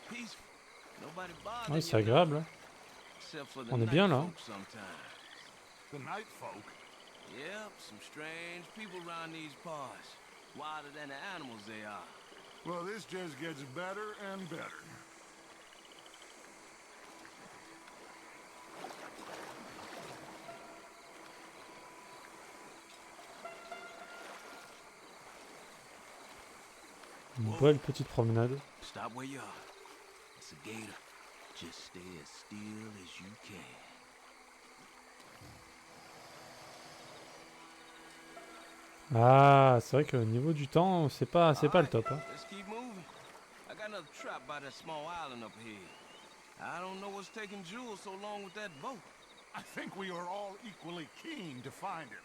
Peaceful. Nobody bothers Ouais, c'est agréable. Hein. except for the On est bien, là. night folk sometimes. The night folk? Yep, some strange people around these parts. Wilder than the animals they are. Well, this just gets better and better. Une belle petite promenade. Stop where you are. It's a gator. Just stay as still as you can. Ah, c'est vrai qu'au niveau du temps, c'est pas le top. Hein. Let's keep moving. I got another trap by that small island up here. I don't know what's taking Jules so long with that boat. I think we are all equally keen to find him.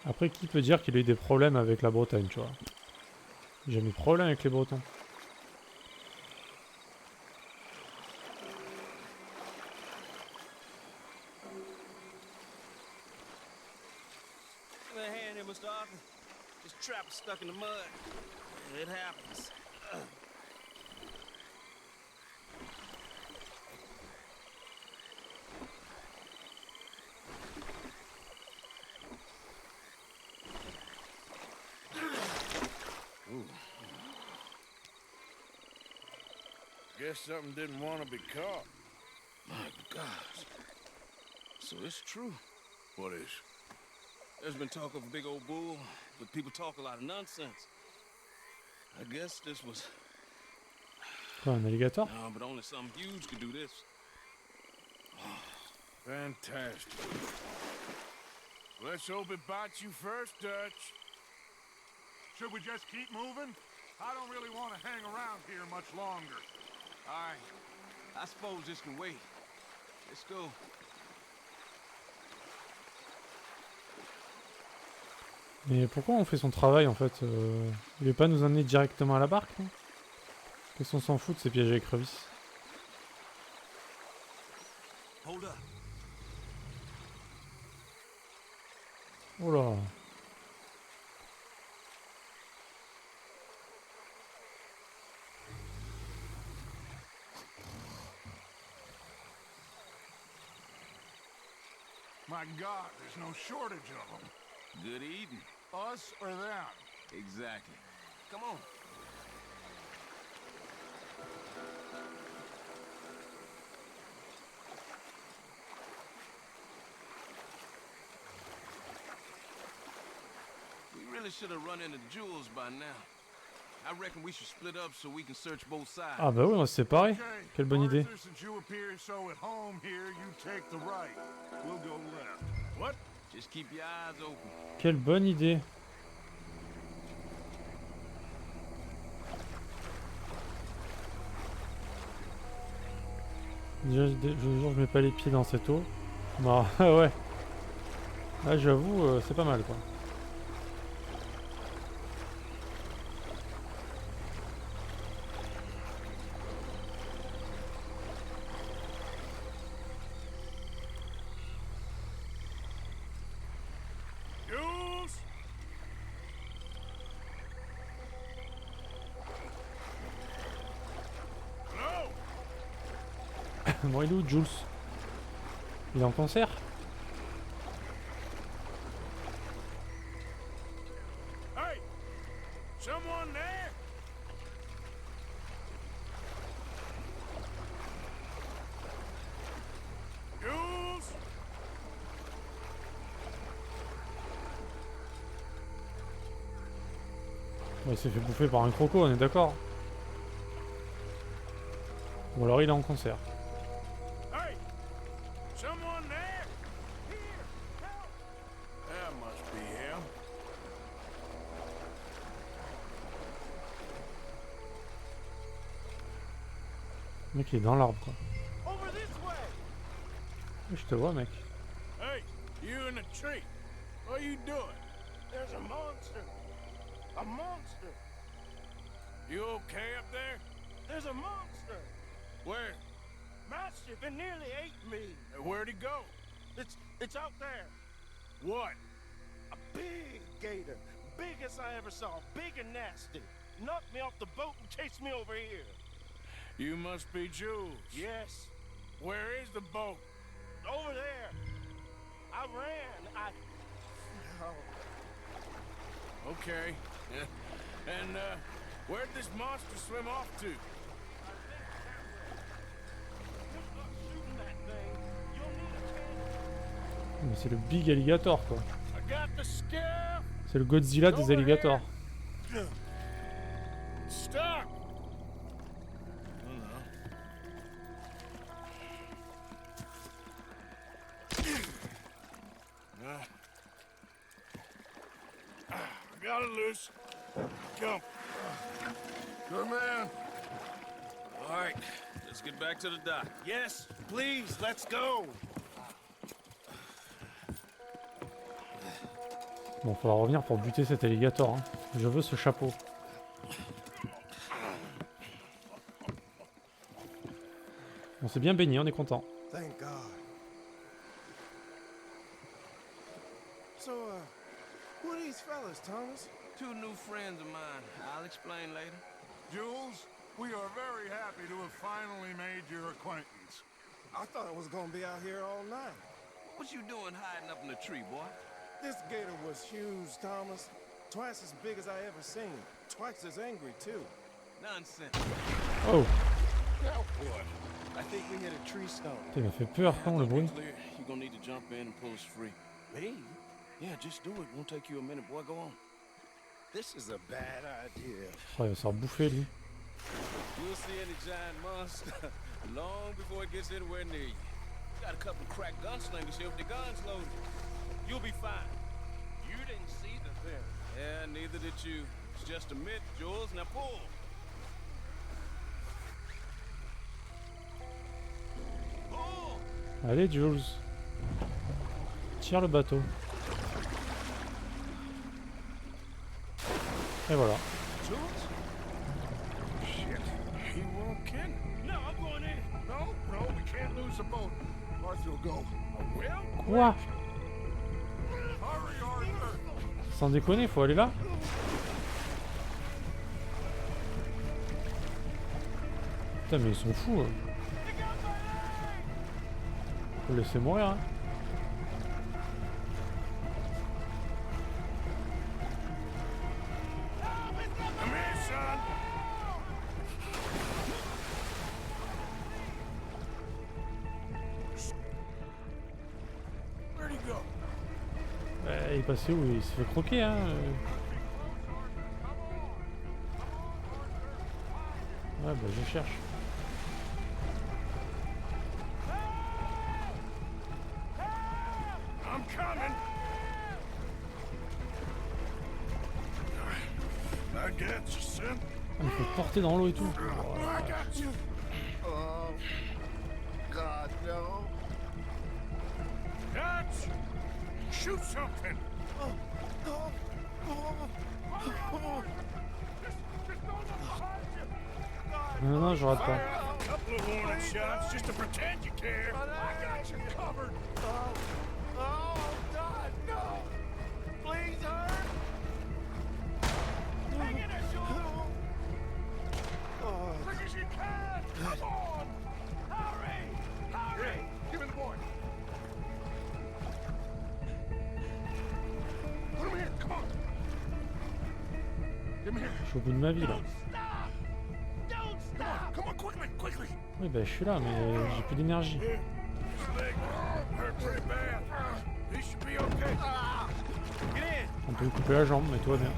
Après, qui peut dire qu'il a eu des problèmes avec la Bretagne, tu vois? J'ai jamais eu de problème avec les Bretons. Give me a hand here, Mr. Arthur. This trap is stuck in the mud. It happens. Guess something didn't want to be caught. My gosh. So it's true. What is? There's been talk of a big old bull, but people talk a lot of nonsense. I guess this was... Quoi, un alligator? No, but only something huge could do this. Fantastic. Let's hope it bites you first, Dutch. Should we just keep moving? I don't really want to hang around here much longer. I suppose this can wait. Let's go. Mais pourquoi on fait son travail en fait il veut pas nous emmener directement à la barque? Qu'est-ce qu'on s'en fout de ces pièges à écrevisses? Hold up. Oh là. My God, there's no shortage of them. Good eating. Us or them? Exactly. Come on. We really should have run into Jules by now. I reckon we should split up so we can search both sides. Ah bah oui, on va se séparer. Quelle bonne idée. Arthur, since you appear so at home here, you take the right. We'll go left. What? Just keep your eyes open. Quelle bonne idée. Déjà, je mets pas les pieds dans cette eau. Non, ouais. Là, j'avoue, c'est pas mal, quoi. Jules? Hello? Bon, il est où, Jules? Il est en concert? Hey! Someone there? Jules? Ouais, il s'est fait bouffer par un croco, on est d'accord? Ou alors il est en concert. Hey! Someone there? Here! Help! That must be him. Le mec il est dans l'arbre, quoi. Over this way! Je te vois, mec. Hey, you in the tree. What are you doing? There's a monster! A monster! You okay up there? There's a monster! Where? Mastiff, it nearly ate me! Where'd he go? It's out there! What? A big gator! biggest I ever saw. Big and nasty. Knocked me off the boat and chased me over here. You must be Jules. Yes, Where is the boat? over there. I ran. Oh, Okay. Yeah. And, where'd this monster swim off to? shooting that thing. You'll need a chance. Mais c'est le big alligator quoi. I got the skiff. C'est le Godzilla des alligators. Stuck. I got it loose. Come. Good man. All right, let's get back to the dock. Yes, please, let's go. Bon, faudra revenir pour buter cet alligator. Hein. Je veux ce chapeau. On s'est bien baigné, on est content. Thank God. So, who are these fellas, Thomas? Two new friends of mine. I'll explain later. Jules, we are very happy to have finally made your acquaintance. I thought I was gonna be out here all night. What you doing hiding up in the tree, boy? This gator was huge, Thomas. Twice as big as I ever seen. Twice as angry, too. Nonsense. Oh, Now what? I think we hit a tree stump. putain, il m'a fait peur quand le bruit. Clear. You're gonna need to jump in and pull us free. Me? Yeah, just do it. Won't take you a minute, boy. Go on. This is a bad idea. Oh, il va se faire bouffer lui. You'll see any giant monster long before it gets anywhere near you. Got a couple crack gunslingers here with their guns loaded. You'll be fine. You didn't see the thing. Yeah, neither did you. It's just a myth, Jules. Now pull. Pull! Allez Jules. Tire le bateau. Et voilà. Jules? Shit. He won't kin. No, I'm going in. No, we can't lose the boat. Arthur will go. Well, Quoi? Hurry, Arthur. Sans déconner, faut aller là? Putain, mais ils sont fous. Faut le laisser mourir. Hein. Come here, son. Where'd he go? Il est passé où? Il s'est fait croquer, hein. Ouais, bah je cherche. I'm coming. I got you, son. Ah, il faut porter dans l'eau et tout. I got you. Oh, God, no. Dutch! Shoot something. Non, non, je rate pas. Fire off a couple of warning shots just to pretend you care. I got you covered. oh, God, no. Please, hurry. Hang in there, Jules. Oh, Quick as you can. Come on. hurry. Hurry. Give me the boy. Put him here. Come on. Give me here. Je suis au bout de ma vie là. Stop. Don't stop. Come on, quickly, quickly. Oui, bah je suis là, mais j'ai plus d'énergie. Here. His leg hurt pretty bad. He should be okay. Get in. On peut lui couper la jambe, mais tout va bien.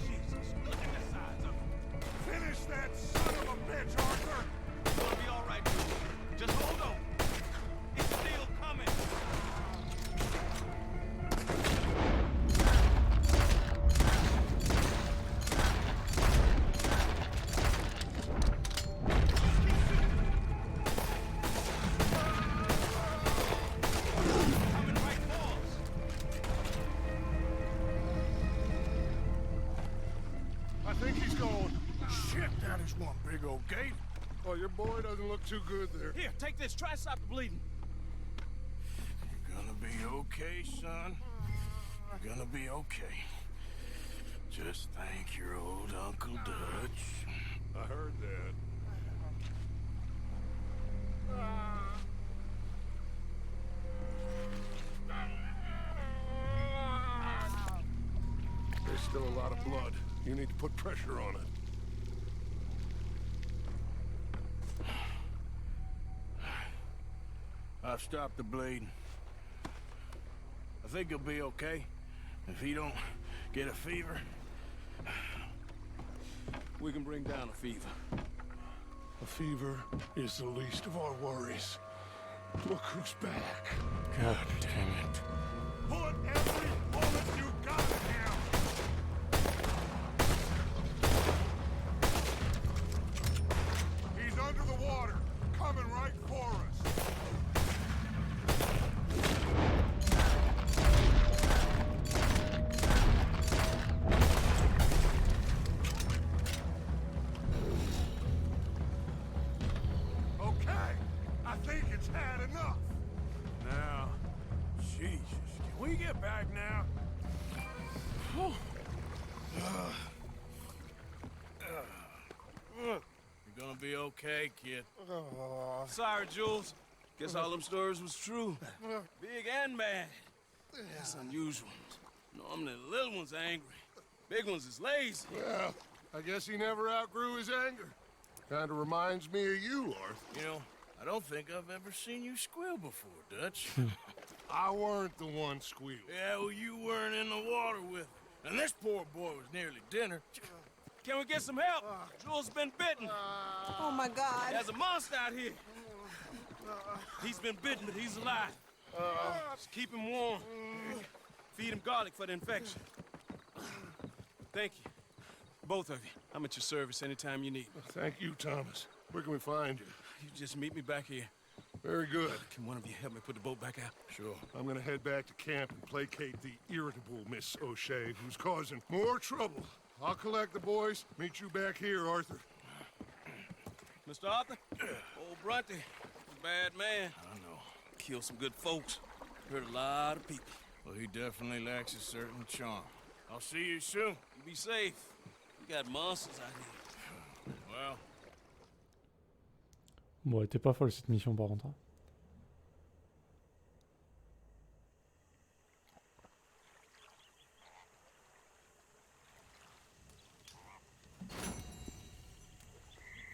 Jesus, look at the size of him. Finish that son of a bitch, Arthur. It's gonna be all right, Jules. Just hold on. It's still coming. Coming right for us. I think he's going. Shit, that is one big old gate. Oh, your boy doesn't look too good there. Here, take this. Try to stop the bleeding. Gonna be okay, son. You're gonna be okay. Just thank your old Uncle Dutch. I heard that. There's still a lot of blood. You need to put pressure on it. I've stopped the bleeding. I think he'll be okay if he don't get a fever. We can bring down a fever. A fever is the least of our worries. Look who's back. God damn it. Put every bullet you got in him! He's under the water, coming right for us. Okay, I think it's had enough. Now, Jesus, can we get back now? You're gonna be okay, kid. Sorry, Jules. Guess all them stories was true. Big and bad. That's unusual. Normally the little ones are angry. Big ones is lazy. Well, I guess he never outgrew his anger. Kinda reminds me of you, Arthur. You know, I don't think I've ever seen you squeal before, Dutch. I weren't the one squealing. Yeah, well, you weren't in the water with him. And this poor boy was nearly dinner. Can we get some help? Jules been bitten. Oh my God. There's a monster out here. He's been bitten, but he's alive. Just keep him warm. Feed him garlic for the infection. Thank you. Both of you. I'm at your service anytime you need me. Thank you, Thomas. Where can we find you? You just meet me back here. Very good. Can one of you help me put the boat back out? Sure. I'm gonna head back to camp and placate the irritable Miss O'Shea, who's causing more trouble. I'll collect the boys. Meet you back here, Arthur. Mr. Arthur? Old Brunty. A bad man. I know. Killed some good folks. Hurt a lot of people. Well, he definitely lacks a certain charm. I'll see you soon. You be safe. We got monsters out here. Well, Bon, elle était pas folle cette mission par contre. Hein.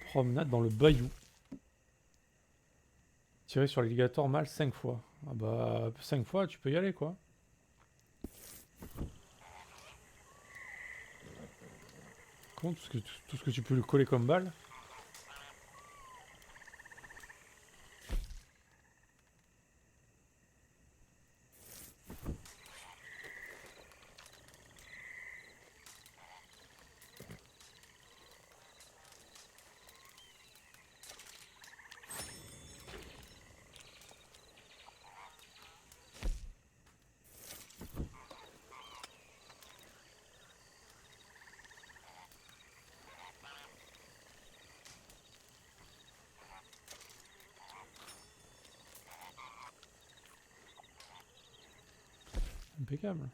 Promenade dans le bayou. Tirer sur l'alligator mâle 5 fois. Ah bah 5 fois tu peux y aller quoi. Comment tout ce que tu peux lui coller comme balle. Impeccable.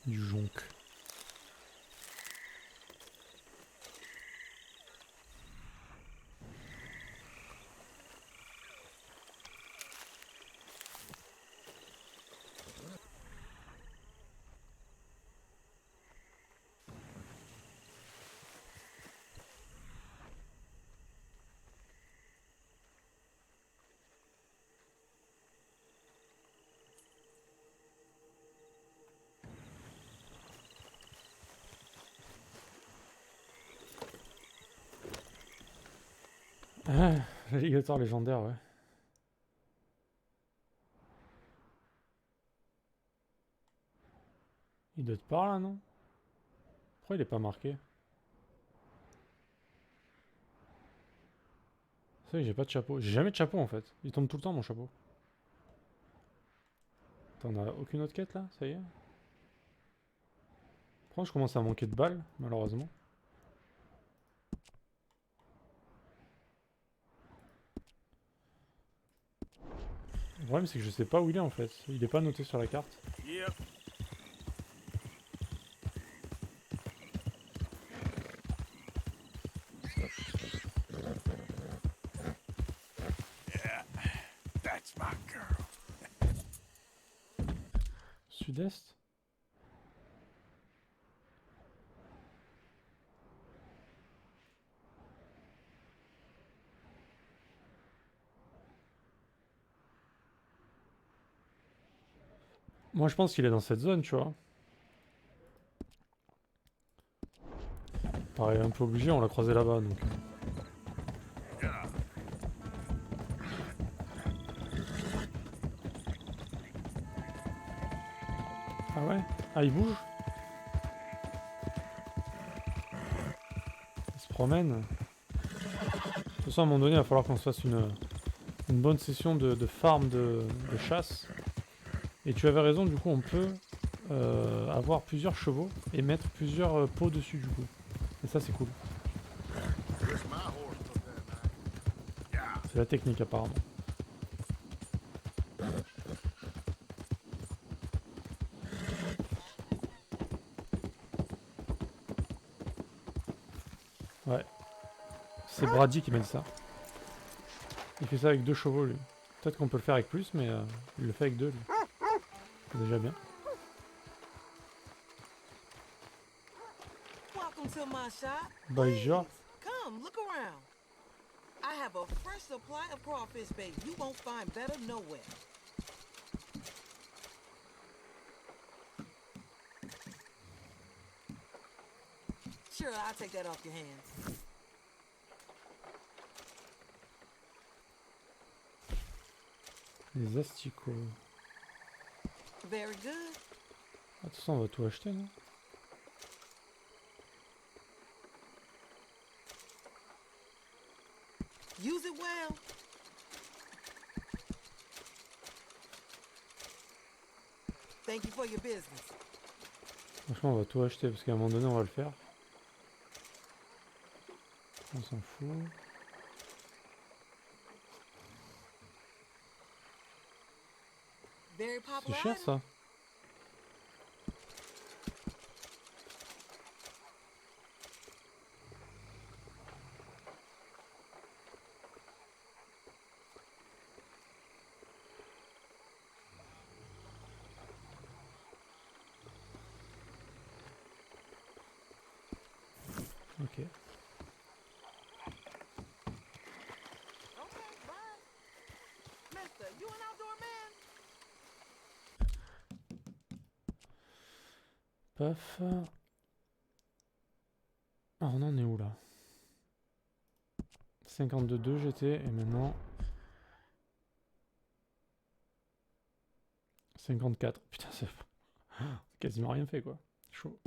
Du jonc. Ah, l'alligator légendaire, ouais. Il doit être par là, non? Pourquoi il est pas marqué? C'est vrai que j'ai pas de chapeau. J'ai jamais de chapeau en fait. Il tombe tout le temps mon chapeau. T'en as aucune autre quête là? Ça y est? Après, je commence à manquer de balles, malheureusement. Le problème c'est que je sais pas où il est en fait. Il est pas noté sur la carte. Yep. Yeah, that's my girl. Sud-est? Moi je pense qu'il est dans cette zone, tu vois. Pareil, un peu obligé, on l'a croisé là-bas donc. Ah ouais? Ah, il bouge? Il se promène. De toute façon, à un moment donné, il va falloir qu'on se fasse une bonne session de farm de chasse. Et tu avais raison, du coup, on peut avoir plusieurs chevaux et mettre plusieurs pots dessus, du coup. Et ça, c'est cool. C'est la technique, apparemment. Ouais. C'est Brady qui m'a dit ça. Il fait ça avec 2 chevaux, lui. Peut-être qu'on peut le faire avec plus, mais il le fait avec 2, lui. C'est déjà bien. Welcome to my shop. Bonjour. Come, look around. I have a fresh supply of crawfish bait. You won't find better nowhere. Sure, I'll take that off your hands. Les asticots. Very good. Ah, de toute façon, on va tout acheter, non? Use it well. Thank you for your business. Franchement, on va tout acheter parce qu'à un moment donné, on va le faire. On s'en fout. Very C'est popular cher item. ça. Ok. Okay, bye. Mister, you an outdoor man? Paf. Ah, on en est où là? 52 j'étais et maintenant 54. Putain, c'est quasiment rien fait quoi. Chaud.